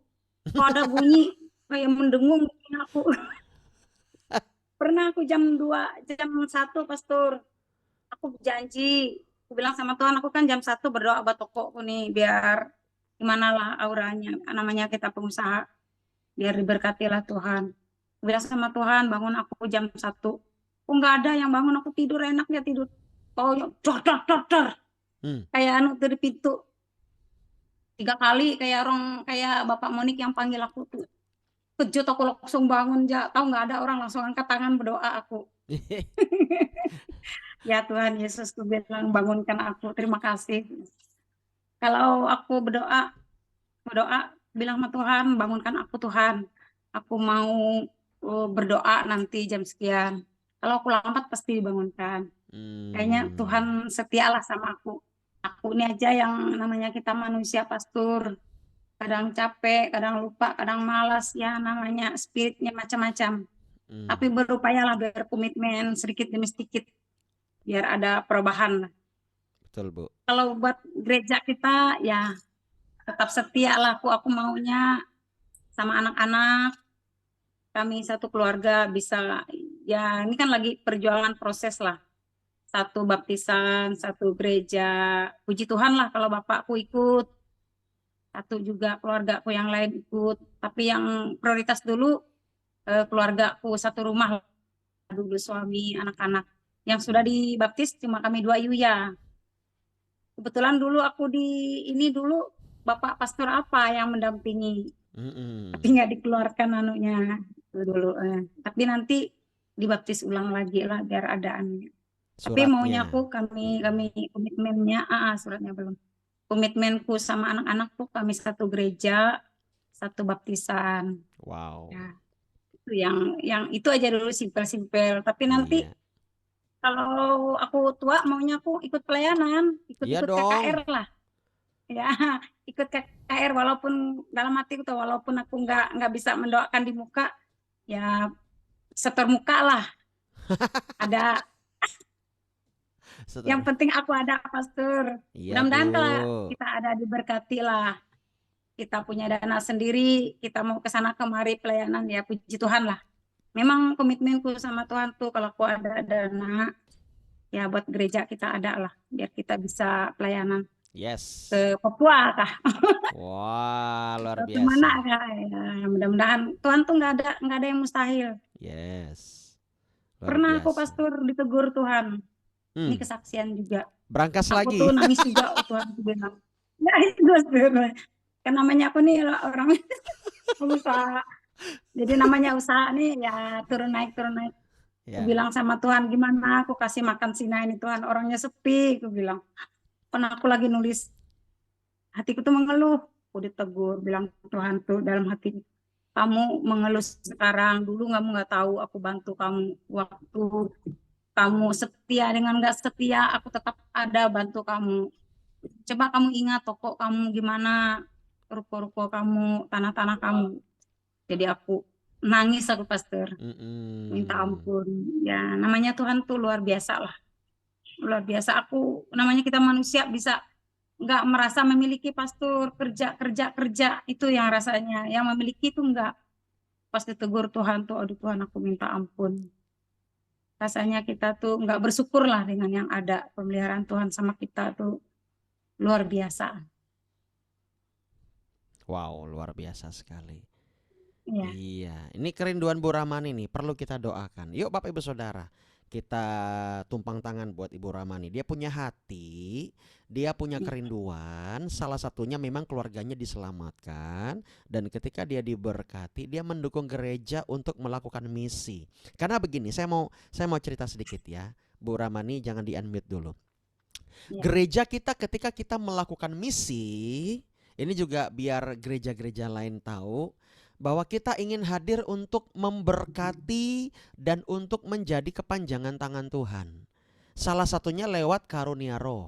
Kalau ada bunyi kayak mendengung aku. Pernah aku jam 2, jam 1 pastor. Aku janji, aku bilang sama Tuhan, aku kan jam 1 berdoa buat tokoku nih biar gimana lah auranya, namanya kita pengusaha. Biar diberkatilah Tuhan. Aku bilang sama Tuhan, bangun aku jam 1. Aku nggak ada yang bangun, aku tidur enaknya tidur. Pokoknya dor. Kayak dari pintu. 3 kali kayak Bapak Monik yang panggil aku tuh. Kejut aku langsung bangun, tahu nggak ada orang langsung angkat tangan berdoa aku. Ya Tuhan Yesus, aku bilang bangunkan aku, terima kasih. Kalau aku berdoa bilang sama Tuhan, bangunkan aku Tuhan. Aku mau berdoa nanti jam sekian. Kalau aku lambat pasti dibangunkan. Kayaknya Tuhan setialah sama aku. Aku ini aja yang namanya kita manusia pastor, kadang capek, kadang lupa, kadang malas, ya namanya spiritnya macam-macam. Tapi berupayalah biar komitmen sedikit demi sedikit, biar ada perubahan. Betul Bu. Kalau buat gereja kita ya tetap setia lah, aku maunya sama anak-anak, kami satu keluarga bisa, ya ini kan lagi perjuangan proses lah. Satu baptisan, satu gereja. Puji Tuhan lah kalau bapakku ikut. Satu juga keluargaku yang lain ikut. Tapi yang prioritas dulu keluargaku satu rumah. Dulu suami, anak-anak. Yang sudah dibaptis cuma kami 2 Yuya. Kebetulan dulu aku dulu Bapak Pastor apa yang mendampingi. Tapi nggak dikeluarkan anunya. Dulu. Tapi nanti dibaptis ulang lagi lah biar ada anunya. Tapi maunya kami komitmennya suratnya belum. Komitmenku sama anak-anak tuh kami satu gereja, satu baptisan. Wow. Ya, itu yang itu aja dulu simpel-simpel. Tapi nanti kalau aku tua maunya aku ikut pelayanan, ikut KKR lah. Ya, ikut KKR walaupun dalam hati tuh walaupun aku nggak bisa mendoakan di muka, ya setor muka lah. Ada. Yang penting aku ada pastor. Mudah-mudahan kalau kita ada diberkati lah. Kita punya dana sendiri, kita mau ke sana kemari pelayanan, ya puji Tuhan lah. Memang komitmenku sama Tuhan tuh kalau aku ada dana, ya buat gereja kita ada lah, biar kita bisa pelayanan. Yes. Ke Papua kah? Wah, luar biasa. Kemana kah? Ya, mudah-mudahan Tuhan tuh nggak ada yang mustahil. Yes. Pernah aku pastor ditegur Tuhan. Ini kesaksian juga. Berangkas lagi. Aku tuh nangis juga Tuhan bilang. Ya itu kan namanya aku nih orang usaha. Jadi namanya usaha nih ya turun naik. Aku bilang sama Tuhan, gimana aku kasih makan Sina ini Tuhan, orangnya sepi. Aku bilang, pernah aku lagi nulis, hatiku tuh mengeluh. Aku ditegur, bilang Tuhan tuh dalam hati, kamu mengeluh sekarang, dulu kamu nggak tahu aku bantu kamu waktu kamu setia dengan nggak setia, aku tetap ada bantu kamu. Coba kamu ingat toko kamu gimana, ruko-ruko kamu, tanah-tanah kamu. Jadi aku nangis aku pastor, minta ampun. Ya namanya Tuhan tuh luar biasa lah, luar biasa. Aku namanya kita manusia bisa nggak merasa memiliki pastor, kerja itu yang rasanya, yang memiliki itu nggak. Pas ditegur Tuhan tuh, aduh Tuhan aku minta ampun. rasanya kita tuh nggak bersyukur lah dengan yang ada. Pemeliharaan Tuhan sama kita tuh luar biasa. Wow, luar biasa sekali. Iya. Iya, ini kerinduan Bu Ramani nih perlu kita doakan. Yuk Bapak Ibu Saudara, kita tumpang tangan buat Ibu Ramani. Dia punya hati, dia punya kerinduan. Salah satunya memang keluarganya diselamatkan, dan ketika dia diberkati, dia mendukung gereja untuk melakukan misi. Karena begini, saya mau cerita sedikit ya, Bu Ramani, jangan di-unmute dulu. Ya. Gereja kita ketika kita melakukan misi, ini juga biar gereja-gereja lain tahu bahwa kita ingin hadir untuk memberkati dan untuk menjadi kepanjangan tangan Tuhan. Salah satunya lewat karunia roh,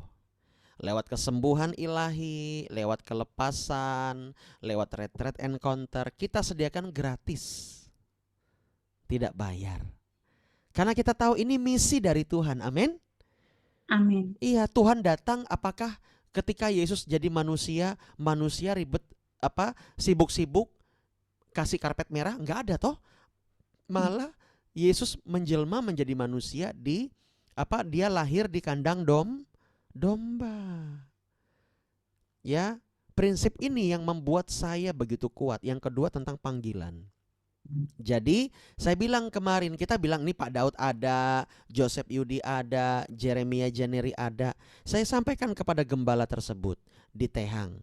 lewat kesembuhan ilahi, lewat kelepasan, lewat retreat encounter. Kita sediakan gratis, tidak bayar. Karena kita tahu ini misi dari Tuhan, amin? Amin. Iya, Tuhan datang apakah ketika Yesus jadi manusia, manusia ribet sibuk-sibuk kasih karpet merah? Enggak ada toh. Malah Yesus menjelma menjadi manusia dia lahir di kandang domba. Ya, prinsip ini yang membuat saya begitu kuat. Yang kedua tentang panggilan. Jadi saya bilang kemarin, kita bilang nih Pak Daud ada, Joseph Yudi ada, Jeremia Janeri ada. Saya sampaikan kepada gembala tersebut di Tehang,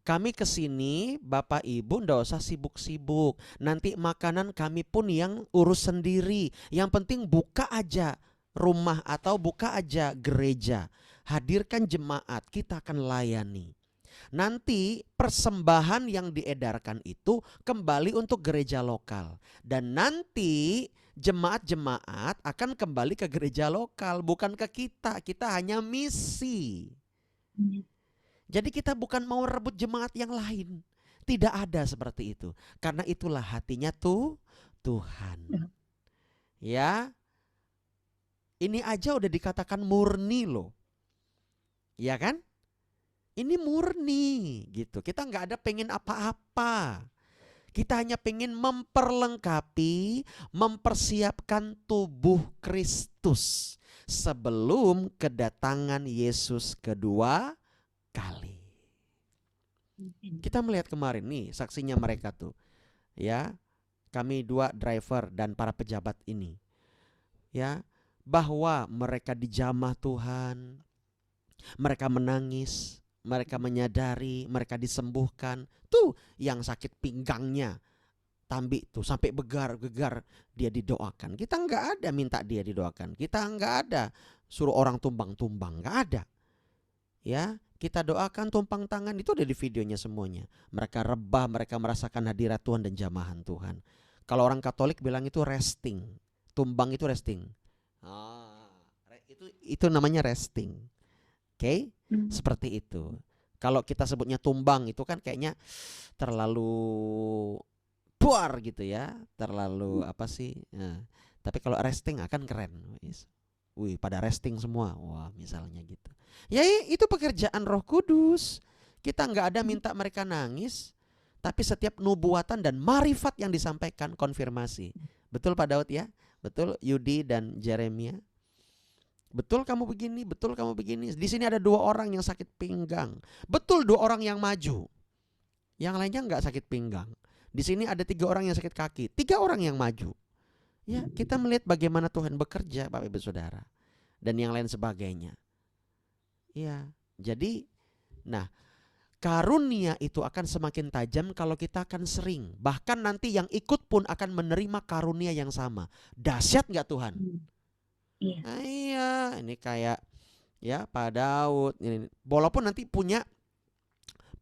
kami kesini Bapak Ibu ndak usah sibuk-sibuk. Nanti makanan kami pun yang urus sendiri. Yang penting buka aja rumah atau buka aja gereja. Hadirkan jemaat, kita akan layani. Nanti persembahan yang diedarkan itu kembali untuk gereja lokal. Dan nanti jemaat-jemaat akan kembali ke gereja lokal, bukan ke kita. Kita hanya misi. Jadi kita bukan mau rebut jemaat yang lain. Tidak ada seperti itu. Karena itulah hatinya Tuhan. Ya. Ini aja udah dikatakan murni loh. Ya kan? Ini murni gitu. Kita nggak ada pengen apa-apa. Kita hanya pengen memperlengkapi, mempersiapkan tubuh Kristus sebelum kedatangan Yesus kedua kali. Kita melihat kemarin nih saksinya mereka tuh. Ya, kami 2 driver dan para pejabat ini. Ya, bahwa mereka dijamah Tuhan. Mereka menangis, mereka menyadari, mereka disembuhkan. Tuh yang sakit pinggangnya, Tambi tuh sampai gegar dia didoakan. Kita nggak ada minta dia didoakan. Kita nggak ada suruh orang tumbang-tumbang, nggak ada. Ya, kita doakan tumpang tangan, itu ada di videonya semuanya. Mereka rebah, mereka merasakan hadirat Tuhan dan jamahan Tuhan. Kalau orang Katolik bilang itu resting. Tumbang itu resting. Itu namanya resting. Oke? Seperti itu. Kalau kita sebutnya tumbang itu kan kayaknya terlalu buar gitu ya. Terlalu apa sih? Nah, tapi kalau resting akan keren. Wih, pada resting semua. Wah, misalnya gitu. Ya itu pekerjaan Roh Kudus. Kita nggak ada minta mereka nangis, tapi setiap nubuatan dan marifat yang disampaikan konfirmasi. Betul Pak Daud ya? Betul Yudi dan Jeremia? Betul kamu begini, betul kamu begini. Di sini ada 2 orang yang sakit pinggang. Betul 2 orang yang maju. Yang lainnya nggak sakit pinggang. Di sini ada 3 orang yang sakit kaki. 3 orang yang maju. Ya, kita melihat bagaimana Tuhan bekerja Bapak Ibu Saudara. Dan yang lain sebagainya. Ya, jadi karunia itu akan semakin tajam kalau kita akan sering. Bahkan nanti yang ikut pun akan menerima karunia yang sama. Dahsyat nggak Tuhan? Iya. Iya, ini kayak ya Pak Daud. Walaupun nanti punya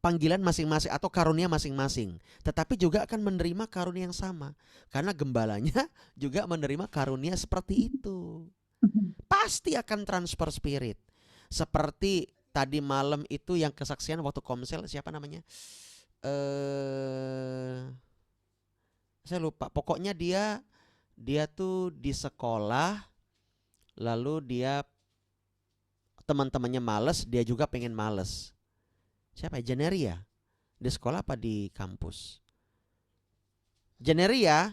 panggilan masing-masing atau karunia masing-masing, tetapi juga akan menerima karunia yang sama. Karena gembalanya juga menerima karunia seperti itu. Pasti akan transfer spirit. Seperti tadi malam itu yang kesaksian waktu komsel, siapa namanya? Saya lupa. Pokoknya dia tuh di sekolah, lalu dia teman-temannya males, dia juga pengen males. Siapa ya? Janeria. Di sekolah apa di kampus? Janeria.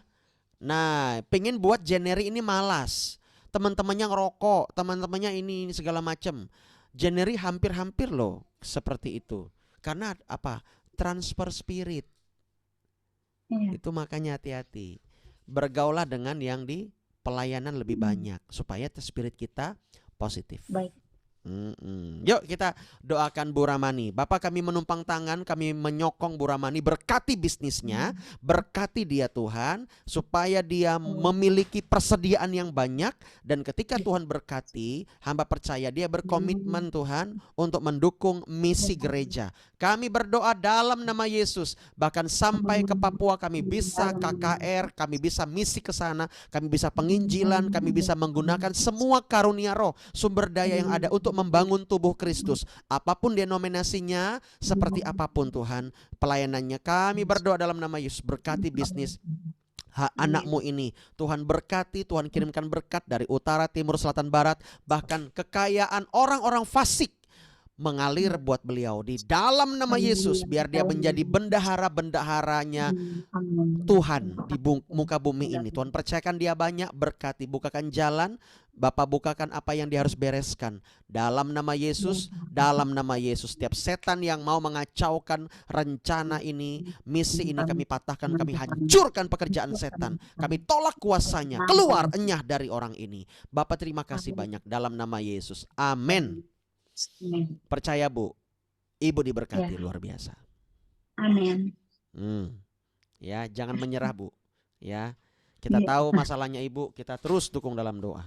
Nah, pengen buat Janeri ini malas. teman-temannya ngerokok, teman-temannya ini segala macam. January hampir-hampir loh seperti itu. Karena apa? Transfer spirit. Iya. Itu makanya hati-hati. Bergaulah dengan yang di pelayanan lebih banyak supaya spirit kita positif. Baik. Yuk kita doakan Bu Ramani. Bapak, kami menumpang tangan, kami menyokong Bu Ramani, berkati bisnisnya, berkati dia Tuhan, supaya dia memiliki persediaan yang banyak. Dan ketika Tuhan berkati, hamba percaya dia berkomitmen Tuhan untuk mendukung misi gereja. Kami berdoa dalam nama Yesus, bahkan sampai ke Papua kami bisa KKR, kami bisa misi ke sana, kami bisa penginjilan, kami bisa menggunakan semua karunia roh, sumber daya yang ada untuk membangun tubuh Kristus. Apapun denominasinya, seperti apapun Tuhan pelayanannya, kami berdoa dalam nama Yesus, berkati bisnis anakmu ini. Tuhan berkati, Tuhan kirimkan berkat dari utara, timur, selatan, barat. Bahkan kekayaan orang-orang fasik mengalir buat beliau di dalam nama Yesus, biar dia menjadi bendahara-bendaharanya Tuhan di muka bumi ini. Tuhan percayakan dia banyak, berkati, bukakan jalan, Bapak bukakan apa yang dia harus bereskan dalam nama Yesus. Dalam nama Yesus, setiap setan yang mau mengacaukan rencana ini, misi ini, kami patahkan, kami hancurkan pekerjaan setan, kami tolak kuasanya, keluar enyah dari orang ini. Bapak terima kasih banyak dalam nama Yesus, amin. Percaya Bu, Ibu diberkati luar biasa. Amin. Ya, jangan menyerah Bu. Ya, kita tahu masalahnya Ibu, kita terus dukung dalam doa.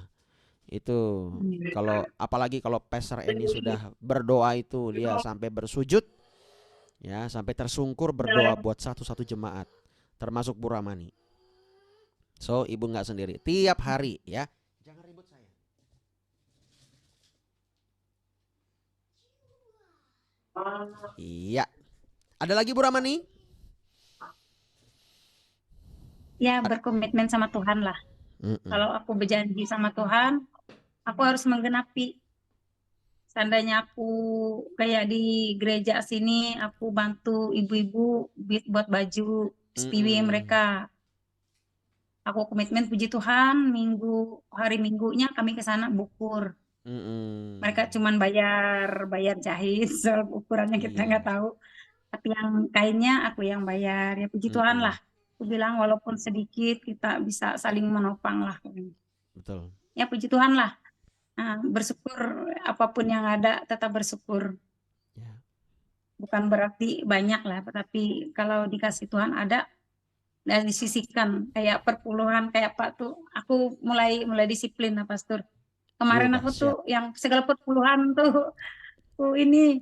Itu kalau apalagi kalau Pastor Eni sudah berdoa itu dia sampai bersujud, ya sampai tersungkur berdoa buat satu-satu jemaat, termasuk Bu Ramani. So Ibu nggak sendiri, tiap hari ya. Jangan ribut saya. Iya. Ada lagi Bu Ramani? Ya, berkomitmen sama Tuhan lah. Kalau aku berjanji sama Tuhan, aku harus menggenapi. Seandainya aku kayak di gereja sini, aku bantu ibu-ibu buat baju SPW mereka. Aku komitmen, puji Tuhan, hari Minggunya kami ke sana bukur. Mereka cuman bayar jahit, soal ukurannya kita nggak tahu. Tapi yang kainnya aku yang bayar. Ya puji Tuhan lah. Aku bilang walaupun sedikit kita bisa saling menopang lah. Betul. Ya puji Tuhan lah. Nah, bersyukur apapun yang ada tetap bersyukur. Ya. Bukan berarti banyak lah, tapi kalau dikasih Tuhan ada dan disisihkan kayak perpuluhan kayak Pak tuh. Aku mulai disiplin lah Pastor. Kemarin aku tuh yang segala perpuluhan tuh ini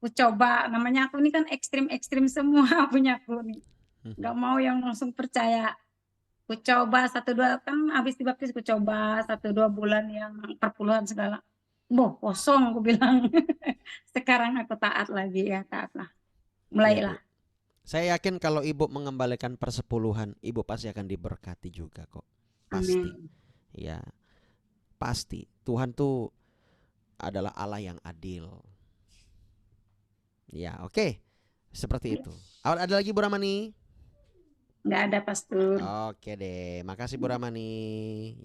aku coba, namanya aku ini kan ekstrim semua punya aku nih. Gak mau yang langsung percaya. Aku coba 1-2 kan habis dibaptis, aku coba 1-2 bulan yang perpuluhan segala. Boh, kosong aku bilang. Sekarang aku taat lagi ya, taat lah. Mulailah. Ya, saya yakin kalau Ibu mengembalikan persepuluhan, Ibu pasti akan diberkati juga kok. Pasti. Amin. Ya. Pasti. Tuhan tuh adalah Allah yang adil. Ya, oke. Seperti itu. Ada lagi Bu Ramani? Nggak ada Pastor. Oke deh. Makasih Bu Ramani.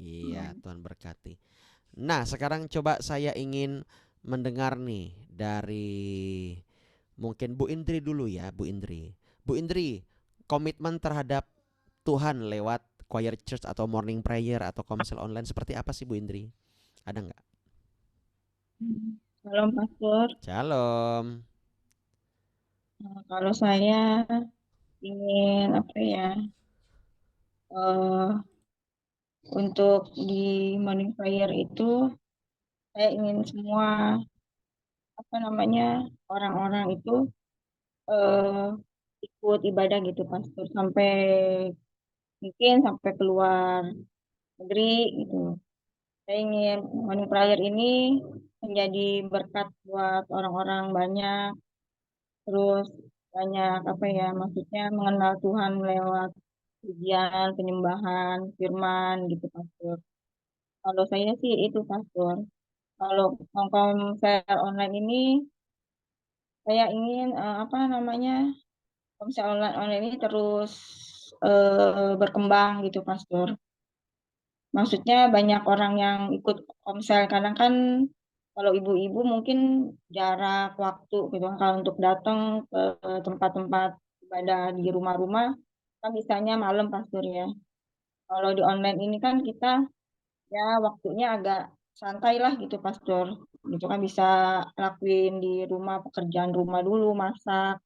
Iya, Tuhan berkati. Nah, sekarang coba saya ingin mendengar nih dari mungkin Bu Indri dulu ya, Bu Indri. Bu Indri, komitmen terhadap Tuhan lewat choir church atau morning prayer atau komsel online seperti apa sih Bu Indri? Ada nggak? Shalom Pastor. Shalom. Kalau saya ingin untuk di morning prayer itu saya ingin semua orang-orang itu ikut ibadah gitu Pastor, mungkin sampai keluar negeri gitu. Saya ingin morning prayer ini menjadi berkat buat orang-orang banyak, terus banyak maksudnya mengenal Tuhan lewat pujian, penyembahan, firman gitu Pastor. Kalau saya sih itu Pastor. Kalau konser online ini saya ingin konser online ini terus berkembang gitu Pastor. maksudnya banyak orang yang ikut komsel. Kadang kan kalau ibu-ibu mungkin jarak waktu gitu kan, kalau untuk datang ke tempat-tempat ibadah di rumah-rumah kan bisanya malam pastor ya. Kalau di online ini kan kita ya waktunya agak santai lah gitu pastor. Gitu kan bisa lakuin di rumah pekerjaan rumah dulu, masak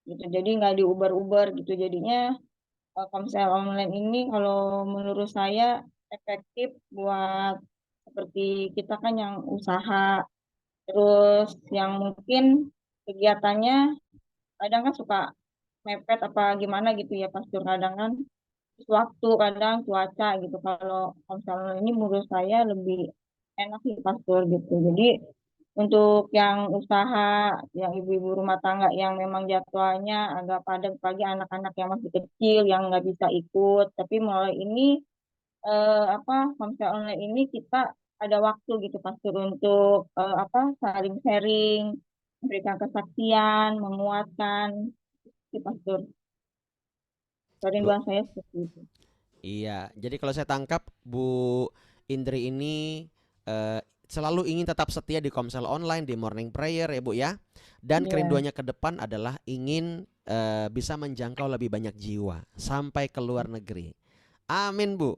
gitu. Jadi nggak diuber-uber gitu. Jadinya komsel online ini kalau menurut saya efektif buat seperti kita kan yang usaha, terus yang mungkin kegiatannya kadang kan suka mepet apa gimana gitu ya pastor, kadang kan terus waktu, kadang cuaca gitu. Kalau komsel online ini menurut saya lebih enak sih pastor gitu. Jadi untuk yang usaha, yang ibu-ibu rumah tangga yang memang jadwalnya agak padat pagi, anak-anak yang masih kecil yang nggak bisa ikut, tapi mulai ini komsel online ini kita ada waktu gitu pastor untuk saling sharing, memberikan kesaksian, menguatkan, gitu pastor. Bu, Kerinduan saya seperti itu. iya, jadi kalau saya tangkap Bu Indri ini selalu ingin tetap setia di komsel online, di morning prayer ya Bu ya. Dan Iya, kerinduannya ke depan adalah ingin bisa menjangkau lebih banyak jiwa sampai ke luar negeri. Amin Bu.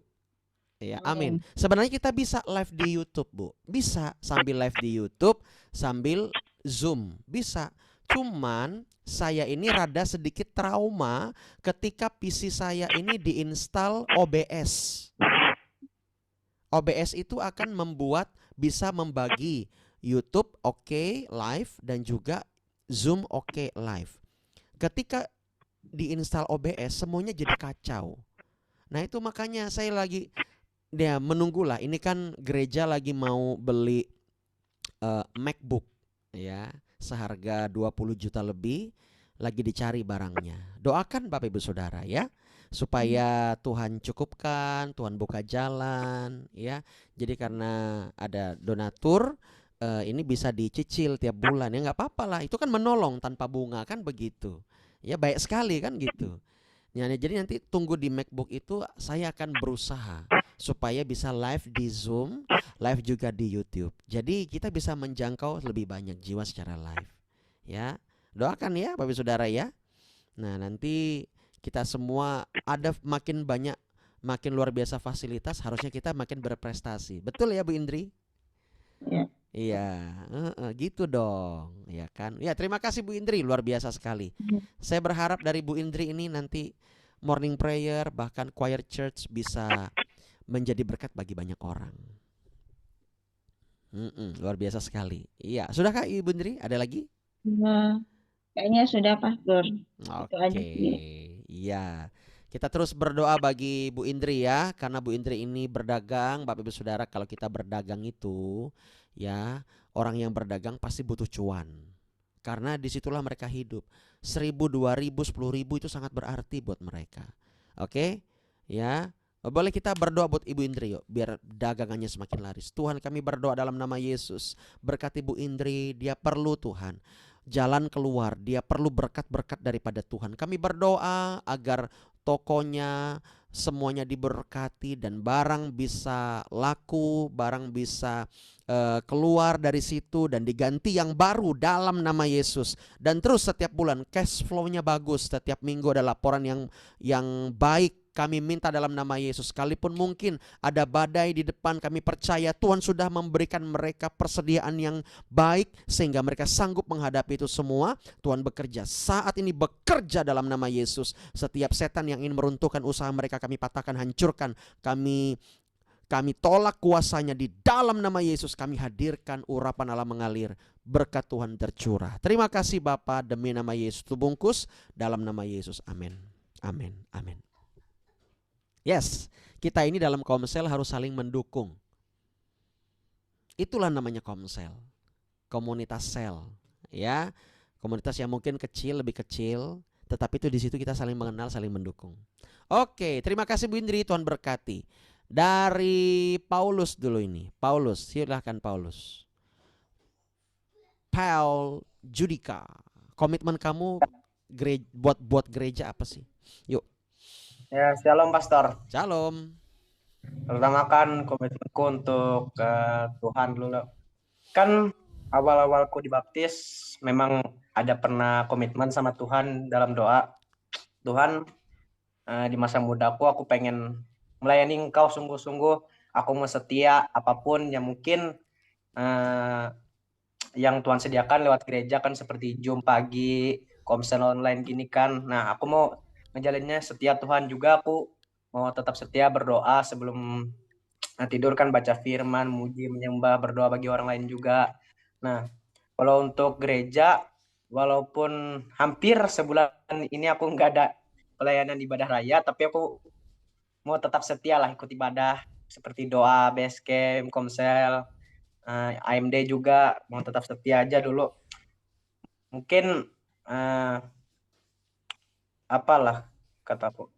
Ya, amin. amin. Sebenarnya kita bisa live di YouTube, Bu. Bisa sambil live di YouTube, sambil Zoom. Bisa. Cuman saya ini rada sedikit trauma ketika PC saya ini diinstal OBS. OBS itu akan membuat bisa membagi YouTube oke live dan juga Zoom oke live. Ketika diinstal OBS semuanya jadi kacau. Nah, itu makanya saya lagi menunggulah. Ini kan gereja lagi mau beli MacBook ya, seharga 20 juta lebih, lagi dicari barangnya. Doakan Bapak Ibu Saudara ya, supaya Tuhan cukupkan, Tuhan buka jalan ya. Jadi karena ada donatur, ini bisa dicicil tiap bulan ya, nggak apa-apa lah. Itu kan menolong tanpa bunga kan begitu. Ya baik sekali kan gitu. Ya, jadi nanti tunggu di MacBook itu saya akan berusaha supaya bisa live di Zoom, live juga di YouTube. Jadi kita bisa menjangkau lebih banyak jiwa secara live. Ya, doakan ya Bapak Saudara ya. Nah, nanti kita semua ada makin banyak, makin luar biasa fasilitas, harusnya kita makin berprestasi. Betul ya Bu Indri? Ya. Iya, gitu dong, ya kan? Ya, terima kasih Bu Indri, luar biasa sekali. Saya berharap dari Bu Indri ini nanti morning prayer bahkan choir church bisa menjadi berkat bagi banyak orang. Luar biasa sekali. Iya, sudahkah Ibu Indri? Ada lagi? Nah, kayaknya sudah pastor. Itu aja Oke, sih. iya. Kita terus berdoa bagi Bu Indri ya, karena Bu Indri ini berdagang, Bapak Ibu Saudara, kalau kita berdagang itu ya, orang yang berdagang pasti butuh cuan. Karena disitulah mereka hidup. 1.000, 2.000, 10.000 itu sangat berarti buat mereka. Oke, ya. Boleh kita berdoa buat Ibu Indri yuk, biar dagangannya semakin laris. Tuhan, kami berdoa dalam nama Yesus. Berkati Bu Indri, dia perlu Tuhan jalan keluar, dia perlu berkat-berkat daripada Tuhan. Kami berdoa agar tokonya semuanya diberkati dan barang bisa laku, barang bisa keluar dari situ dan diganti yang baru dalam nama Yesus. Dan terus setiap bulan cash flow-nya bagus, setiap minggu ada laporan yang baik. Kami minta dalam nama Yesus, sekalipun mungkin ada badai di depan, kami percaya Tuhan sudah memberikan mereka persediaan yang baik sehingga mereka sanggup menghadapi itu semua. Tuhan bekerja saat ini, bekerja dalam nama Yesus. Setiap setan yang ingin meruntuhkan usaha mereka kami patahkan, hancurkan. Kami tolak kuasanya di dalam nama Yesus. Kami hadirkan urapan Allah mengalir, berkat Tuhan tercurah. Terima kasih Bapa, demi nama Yesus tubungkus dalam nama Yesus. Amin. Amin. Amin. Yes, kita ini dalam komsel harus saling mendukung. Itulah namanya komsel, komunitas sel, ya, komunitas yang mungkin kecil, lebih kecil, tetapi itu di situ kita saling mengenal, saling mendukung. Oke, terima kasih Bu Indri, Tuhan berkati. Dari Paulus dulu ini, Paulus, silahkan Paulus. Paul Judika, komitmen kamu buat gereja apa sih? Yuk. Ya, shalom Pastor. Shalom. Pertama kan komitmenku untuk Tuhan dulu loh. Kan awal-awalku dibaptis memang ada pernah komitmen sama Tuhan dalam doa. Tuhan, di masa mudaku aku pengen melayani Engkau sungguh-sungguh. Aku mau setia apapun yang mungkin yang Tuhan sediakan lewat gereja kan, seperti Zoom pagi, komsel online gini kan. Nah, aku mau ngejalinnya setia Tuhan juga. Aku mau tetap setia berdoa sebelum tidur kan, baca firman, muji, menyembah, berdoa bagi orang lain juga. Nah, kalau untuk gereja, walaupun hampir sebulan ini aku nggak ada pelayanan ibadah raya, tapi aku mau tetap setia lah ikut ibadah seperti doa, base camp, komsel, AMD juga mau tetap setia aja dulu. Mungkin apalah kataku,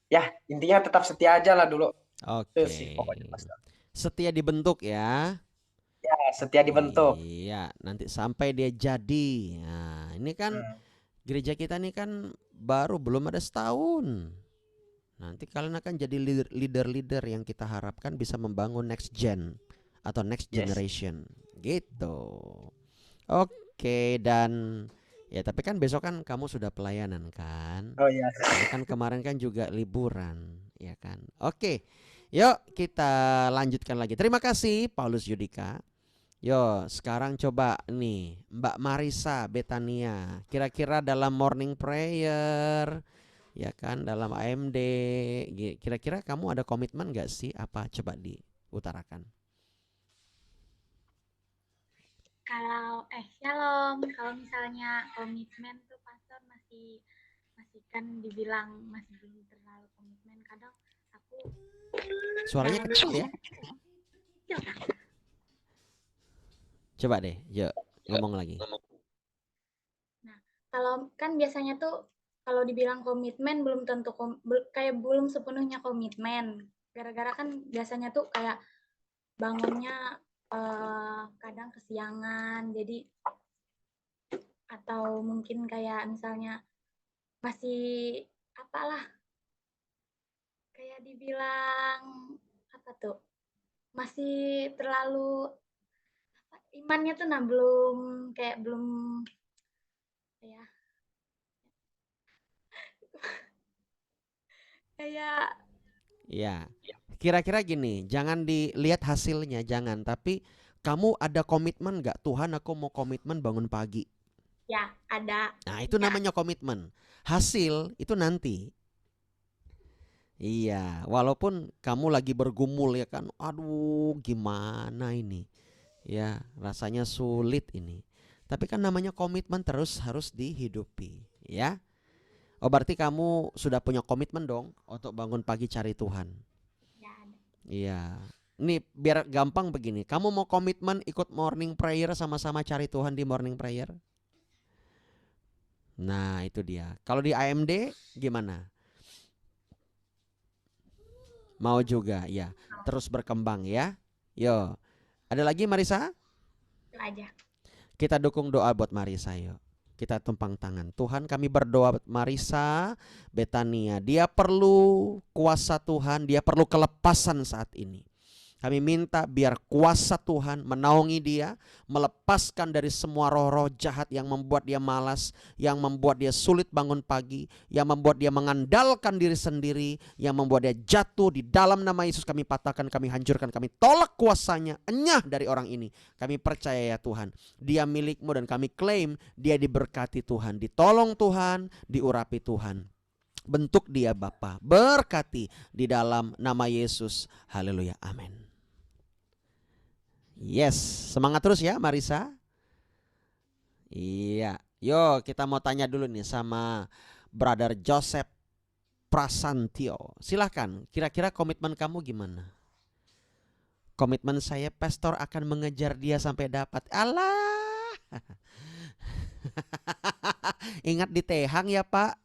ya intinya tetap setia aja lah dulu. Itu sih Oke. pokoknya, Pastor. Setia dibentuk ya. Ya, setia dibentuk. Iya, nanti sampai dia jadi. Nah, ini kan gereja kita nih kan baru, belum ada setahun. Nanti kalian akan jadi leader-leader yang kita harapkan bisa membangun next gen atau next Yes. generation. Gitu. Oke, dan ya tapi kan besok kan kamu sudah pelayanan kan? Oh iya. Ini kan kemarin kan juga liburan, ya kan? Oke. Yuk kita lanjutkan lagi. Terima kasih Paulus Yudika. Yo, sekarang coba nih Mbak Marisa Betania. Kira-kira dalam morning prayer, ya kan, dalam AMD, kira-kira kamu ada komitmen gak sih? Apa? Coba diutarakan. Shalom. Kalau misalnya komitmen tuh pastor masih kan dibilang masih belum terlalu komitmen. Kadang aku suaranya kecil ya. Coba deh, yuk ngomong lagi. Nah, kalau kan biasanya tuh kalau dibilang komitmen belum tentu kayak belum sepenuhnya komitmen. Gara-gara kan biasanya tuh kayak bangunnya kadang kesiangan, jadi atau mungkin kayak misalnya masih apalah, kayak dibilang apa tuh, masih terlalu imannya tuh belum ya kayak ya. Kira-kira gini, jangan dilihat hasilnya, jangan, tapi kamu ada komitmen gak? Tuhan, aku mau komitmen bangun pagi. Ya, ada. Nah, itu namanya komitmen. Hasil itu nanti. Iya, walaupun kamu lagi bergumul ya kan, aduh gimana ini, ya rasanya sulit ini. Tapi kan namanya komitmen terus harus dihidupi, ya. Oh berarti kamu sudah punya komitmen dong untuk bangun pagi cari Tuhan. Ya, ada. Iya, ini biar gampang begini, kamu mau komitmen ikut morning prayer sama-sama cari Tuhan di morning prayer? Nah itu dia. Kalau di AMD gimana? Mau juga ya. Terus berkembang ya. Yo. Ada lagi Marisa? Itu aja. Kita dukung doa buat Marisa yuk. Kita tumpang tangan. Tuhan, kami berdoa buat Marisa Betania. Dia perlu kuasa Tuhan, dia perlu kelepasan saat ini. Kami minta biar kuasa Tuhan menaungi dia, melepaskan dari semua roh-roh jahat yang membuat dia malas, yang membuat dia sulit bangun pagi, yang membuat dia mengandalkan diri sendiri, yang membuat dia jatuh. Di dalam nama Yesus kami patahkan, kami hancurkan, kami tolak kuasanya, enyah dari orang ini. Kami percaya ya Tuhan, dia milik-Mu dan kami klaim dia diberkati Tuhan, ditolong Tuhan, diurapi Tuhan. Bentuk dia Bapa, berkati di dalam nama Yesus. Haleluya, amin. Yes, semangat terus ya Marisa. Iya, yo kita mau tanya dulu nih sama Brother Joseph Prasantio. Silahkan, kira-kira komitmen kamu gimana? Komitmen saya, pastor akan mengejar dia sampai dapat. Alah. Ingat di Tehang ya Pak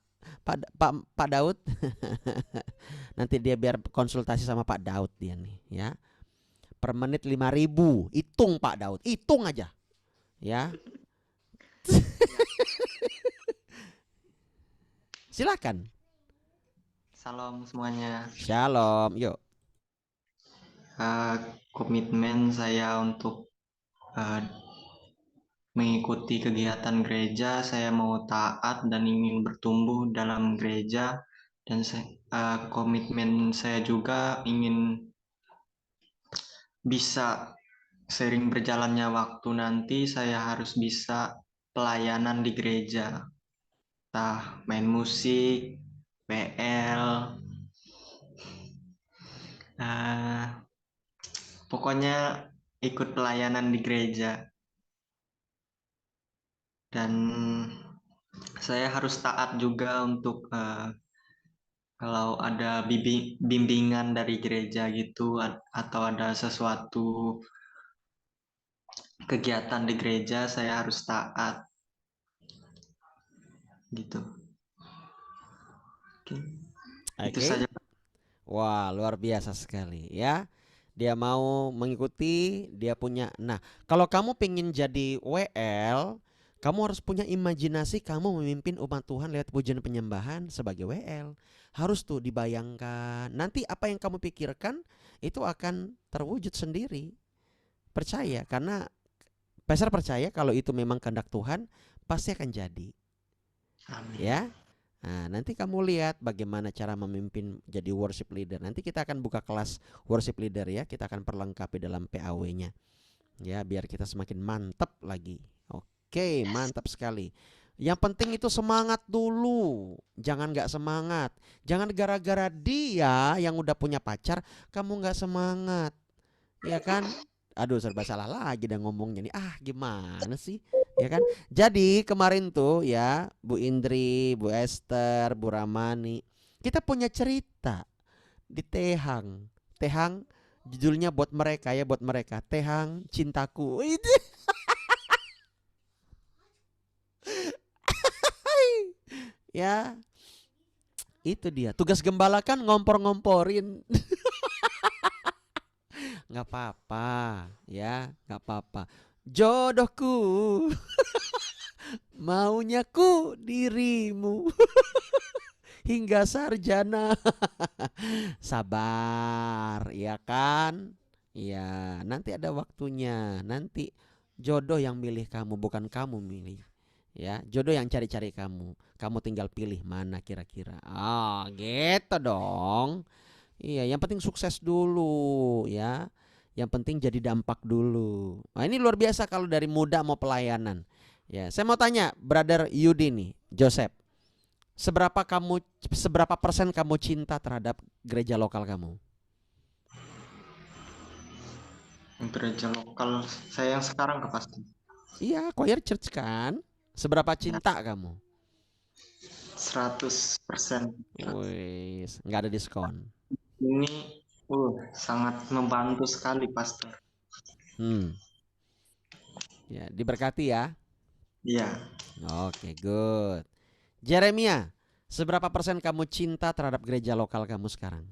Daud. Nanti dia biar konsultasi sama Pak Daud dia nih ya. Per menit 5.000. Hitung Pak Daud, hitung aja ya. Silakan. Salam semuanya. Shalom. Yuk. Komitmen saya untuk mengikuti kegiatan gereja, saya mau taat dan ingin bertumbuh dalam gereja, dan komitmen saya juga ingin bisa sering berjalannya waktu nanti saya harus bisa pelayanan di gereja, entah main musik, PL, pokoknya ikut pelayanan di gereja. Dan saya harus taat juga untuk kalau ada bimbingan dari gereja gitu, atau ada sesuatu kegiatan di gereja, saya harus taat gitu. Oke. Itu Oke. saja. Wah, luar biasa sekali ya. Dia mau mengikuti, dia punya. Nah, kalau kamu pengen jadi WL, kamu harus punya imajinasi kamu memimpin umat Tuhan lewat pujian penyembahan sebagai WL. Harus tuh dibayangkan. Nanti apa yang kamu pikirkan itu akan terwujud sendiri. Percaya, karena Pastor percaya kalau itu memang kehendak Tuhan, pasti akan jadi. Amin. Ya. Nah, nanti kamu lihat bagaimana cara memimpin jadi worship leader. Nanti kita akan buka kelas worship leader ya. Kita akan perlengkapi dalam PAW-nya. Ya, biar kita semakin mantap lagi. Oke, mantap sekali. Yang penting itu semangat dulu. Jangan gak semangat. Jangan gara-gara dia yang udah punya pacar, kamu gak semangat. Ya kan? Aduh, serba salah lagi dah ngomongnya nih. Gimana sih? Ya kan? Jadi kemarin tuh ya, Bu Indri, Bu Esther, Bu Ramani, kita punya cerita di Tehang. Tehang judulnya buat mereka ya, buat mereka. Tehang Cintaku. Itu. Ya. Itu dia. Tugas gembala kan ngompor-ngomporin. Nggak apa-apa ya, nggak apa-apa. Jodohku, maunya ku dirimu, hingga sarjana. Sabar ya kan. Ya, nanti ada waktunya. Nanti jodoh yang milih kamu, bukan kamu milih. Ya, jodoh yang cari-cari kamu. Kamu tinggal pilih mana kira-kira. Gitu dong. Iya, yang penting sukses dulu ya. Yang penting jadi dampak dulu. Nah, ini luar biasa kalau dari muda mau pelayanan. Ya, saya mau tanya Brother Yudi nih, Joseph. Seberapa persen kamu cinta terhadap gereja lokal kamu? Gereja lokal saya yang sekarang pasti. Iya, choir church kan. Seberapa cinta kamu? 100%. Wih, nggak ada diskon. Ini sangat membantu sekali, Pastor. Ya, diberkati ya. Iya. Oke, good. Jeremia, seberapa persen kamu cinta terhadap gereja lokal kamu sekarang?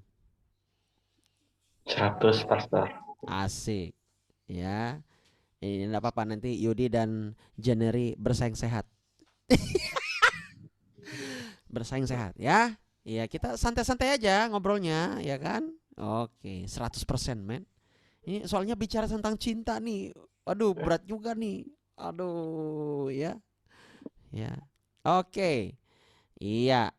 100, Pastor. Asik. Ya. Ini enggak apa-apa, nanti Yudi dan Jeneri bersaing sehat. Bersaing sehat ya. Iya, kita santai-santai aja ngobrolnya, ya kan? Oke, 100% men. Ini soalnya bicara tentang cinta nih. Aduh, berat juga nih. Aduh, ya. Ya. Oke. Iya.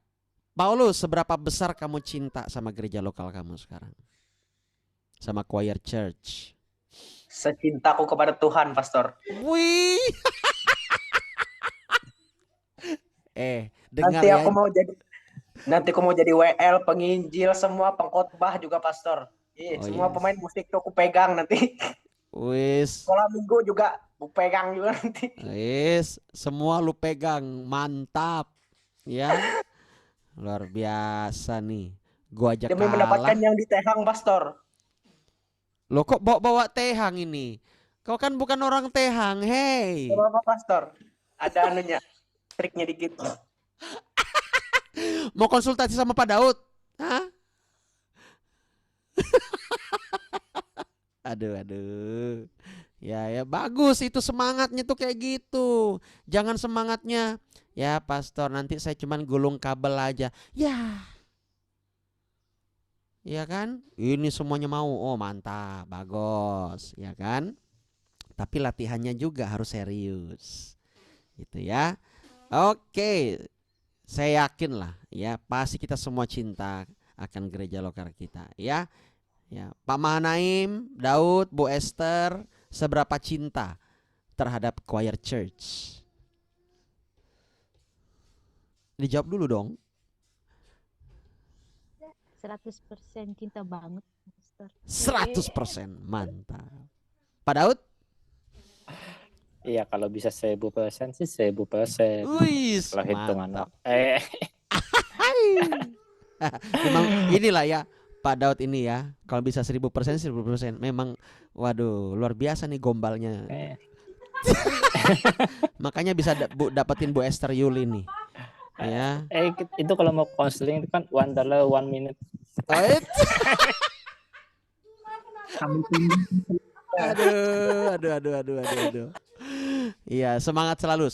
Paulus, seberapa besar kamu cinta sama gereja lokal kamu sekarang? Sama choir church? Secintaku kepada Tuhan, Pastor. Wih. Dengar nanti ya. Aku mau jadi WL, penginjil, semua pengkhotbah juga, Pastor. Semua pemain musik tuh aku pegang nanti. Wis. Sekolah minggu juga aku pegang juga nanti. Wis, semua lu pegang, mantap. Ya. Luar biasa nih. Gua aja demi kalah. mendapatkan yang di Tehang, Pastor. Lo kok bawa Tehang ini? Kau kan bukan orang Tehang, hey. Apa Pastor? Ada anunya, triknya dikit. Mau konsultasi sama Pak Daud? Hah? Aduh. Ya bagus itu semangatnya tuh kayak gitu. Jangan semangatnya, ya Pastor nanti saya cuman gulung kabel aja. Ya. ya kan? Ini semuanya mau, oh mantap, bagus, ya kan? Tapi latihannya juga harus serius, gitu ya. Oke, saya yakin lah, ya pasti kita semua cinta akan gereja lokal kita, ya. Ya, Pak Mahanaim, Daud, Bu Esther, seberapa cinta terhadap choir church? Dijawab dulu dong. 100% cinta banget, Pastor. 100%, mantap. Pak Daud? Iya, kalau bisa 1000% sih 1000%. Wih, Kalau hitungan mantap. Memang inilah ya Pak Daud ini ya, kalau bisa 1000%, 1000%. Memang waduh, luar biasa nih gombalnya. Makanya bisa dapetin Bu Esther Yuli nih. Ya. Itu kalau mau konseling itu kan $1 1 minute. Aduh. Iya, semangat selalu.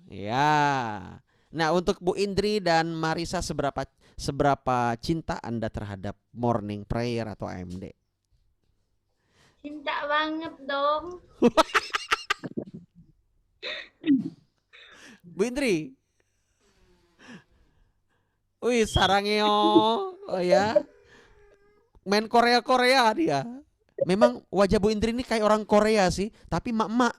Ya. Nah, untuk Bu Indri dan Marisa, seberapa cinta Anda terhadap morning prayer atau AMD? Cinta banget dong. Bu Indri. Wih, sarangnya oh ya. Main Korea dia. Memang wajah Bu Indri ini kayak orang Korea sih, tapi mak-mak.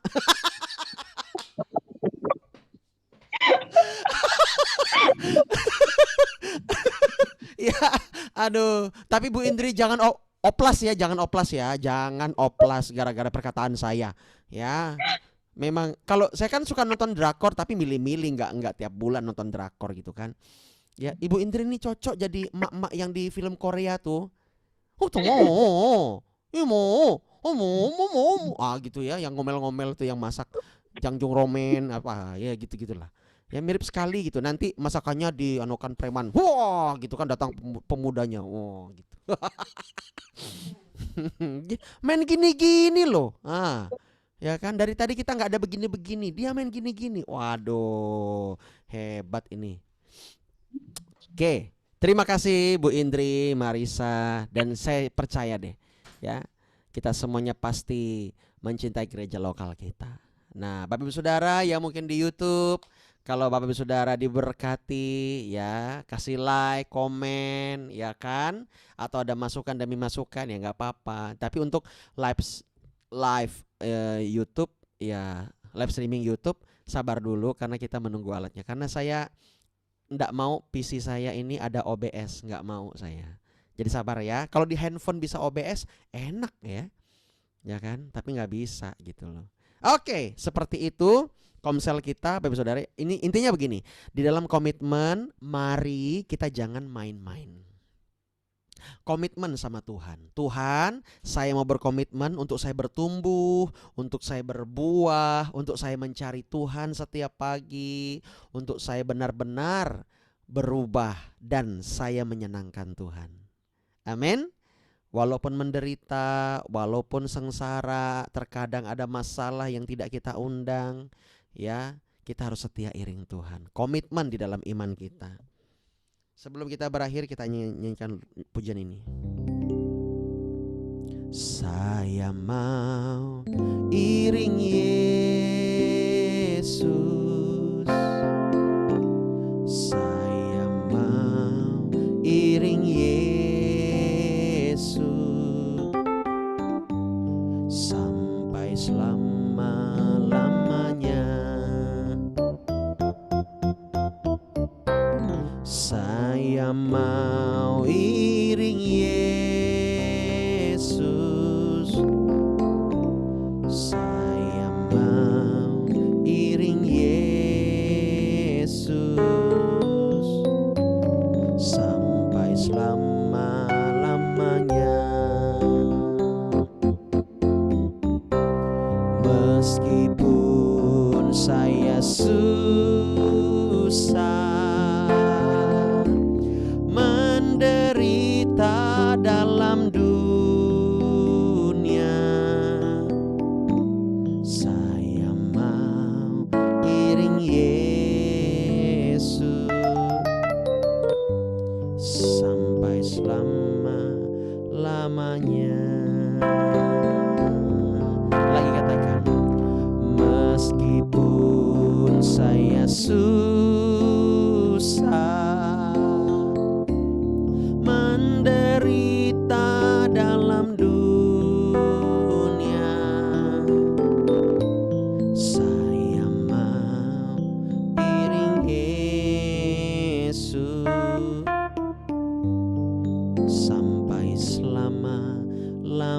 Ya, aduh. Tapi Bu Indri jangan oplas ya, jangan oplas gara-gara perkataan saya. Ya, memang kalau saya kan suka nonton drakor, tapi milih-milih, nggak tiap bulan nonton drakor gitu kan. Ya, Ibu Indri ini cocok jadi emak-emak yang di film Korea tuh. Gitu ya, yang ngomel-ngomel tuh, yang masak Jangjung Romen apa ya gitu-gitulah. Ya mirip sekali gitu. Nanti masakannya dianukan preman. Wah, gitu kan, datang pemudanya. Wah, gitu. Main gini-gini loh. Ya kan, dari tadi kita nggak ada begini-begini, dia main gini-gini. Waduh, hebat ini. Oke, terima kasih Bu Indri, Marisa, dan saya percaya deh ya, kita semuanya pasti mencintai gereja lokal kita. Nah, Bapak Ibu Saudara yang mungkin di YouTube, kalau Bapak Ibu Saudara diberkati ya, kasih like, komen ya kan, atau ada masukan demi masukan ya nggak apa-apa. Tapi untuk live YouTube ya, live streaming YouTube, sabar dulu karena kita menunggu alatnya. Karena saya nggak mau PC saya ini ada OBS, nggak mau saya. Jadi sabar ya. Kalau di handphone bisa OBS enak ya kan? Tapi nggak bisa gitu loh. Oke, seperti itu Komsel kita, Bapak Saudara. Ini intinya begini, di dalam komitmen mari kita jangan main-main. Komitmen sama Tuhan. Tuhan, saya mau berkomitmen untuk saya bertumbuh, untuk saya berbuah, untuk saya mencari Tuhan setiap pagi, untuk saya benar-benar berubah dan saya menyenangkan Tuhan. Amin. Walaupun menderita, walaupun sengsara, terkadang ada masalah yang tidak kita undang, ya, kita harus setia iring Tuhan. Komitmen di dalam iman kita. Sebelum kita berakhir, kita nyanyikan pujian ini. Saya mau iring Yesus, saya mau iring Yesus sampai selama-lamanya. Saya mau iring Yesus, saya mau iring Yesus sampai selama-lamanya. Meskipun saya susah, menderita dalam dunia, saya mau iring Yesus sampai selama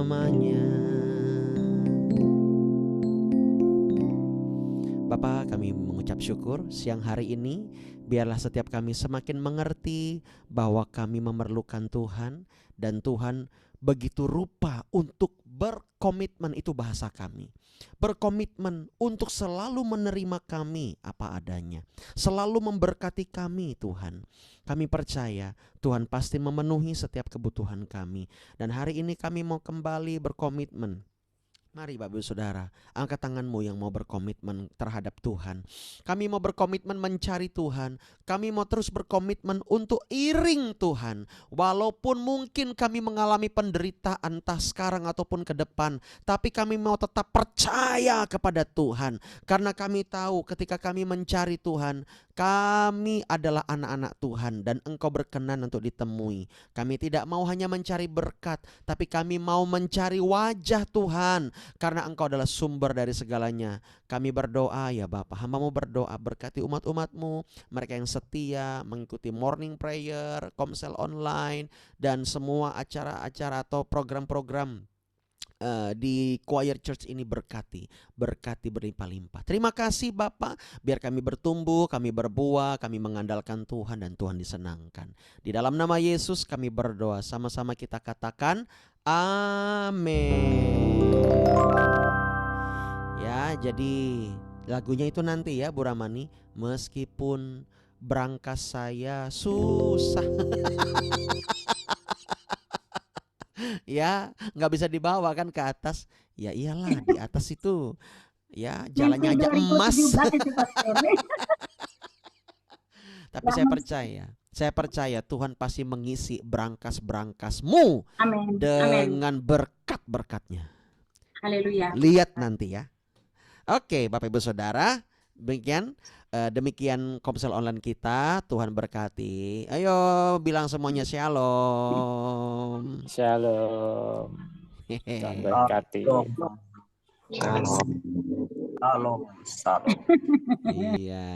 namanya. Bapa, kami mengucap syukur siang hari ini. Biarlah setiap kami semakin mengerti bahwa kami memerlukan Tuhan, dan Tuhan begitu rupa untuk berkomitmen, itu bahasa kami. Berkomitmen untuk selalu menerima kami apa adanya, selalu memberkati kami Tuhan. Kami percaya Tuhan pasti memenuhi setiap kebutuhan kami. Dan hari ini kami mau kembali berkomitmen. Mari Bapak Ibu Saudara, angkat tanganmu yang mau berkomitmen terhadap Tuhan. Kami mau berkomitmen mencari Tuhan. Kami mau terus berkomitmen untuk iring Tuhan. Walaupun mungkin kami mengalami penderitaan entah sekarang ataupun ke depan, tapi kami mau tetap percaya kepada Tuhan. Karena kami tahu ketika kami mencari Tuhan, kami adalah anak-anak Tuhan dan Engkau berkenan untuk ditemui. Kami tidak mau hanya mencari berkat, tapi kami mau mencari wajah Tuhan. Karena Engkau adalah sumber dari segalanya. Kami berdoa ya Bapa, hamba-Mu berdoa berkati umat-umat-Mu, mereka yang setia mengikuti morning prayer, komsel online, dan semua acara-acara atau program-program di Choir Church ini berkati berlimpah-limpah. Terima kasih Bapak, biar kami bertumbuh, kami berbuah, kami mengandalkan Tuhan dan Tuhan disenangkan. Di dalam nama Yesus kami berdoa, sama-sama kita katakan amin. Ya, jadi lagunya itu nanti ya Bu Ramani, meskipun brankas saya susah. Ya, nggak bisa dibawa kan ke atas. Ya iyalah, di atas itu ya jalannya aja emas. Tapi saya percaya Tuhan pasti mengisi brankas-brankasmu dengan berkat-berkatnya. Haleluya. Lihat nanti ya. Oke, Bapak Ibu Saudara, demikian komsel online kita. Tuhan berkati. Ayo bilang semuanya shalom. Shalom. Tuhan berkati. Shalom. Shalom. Iya.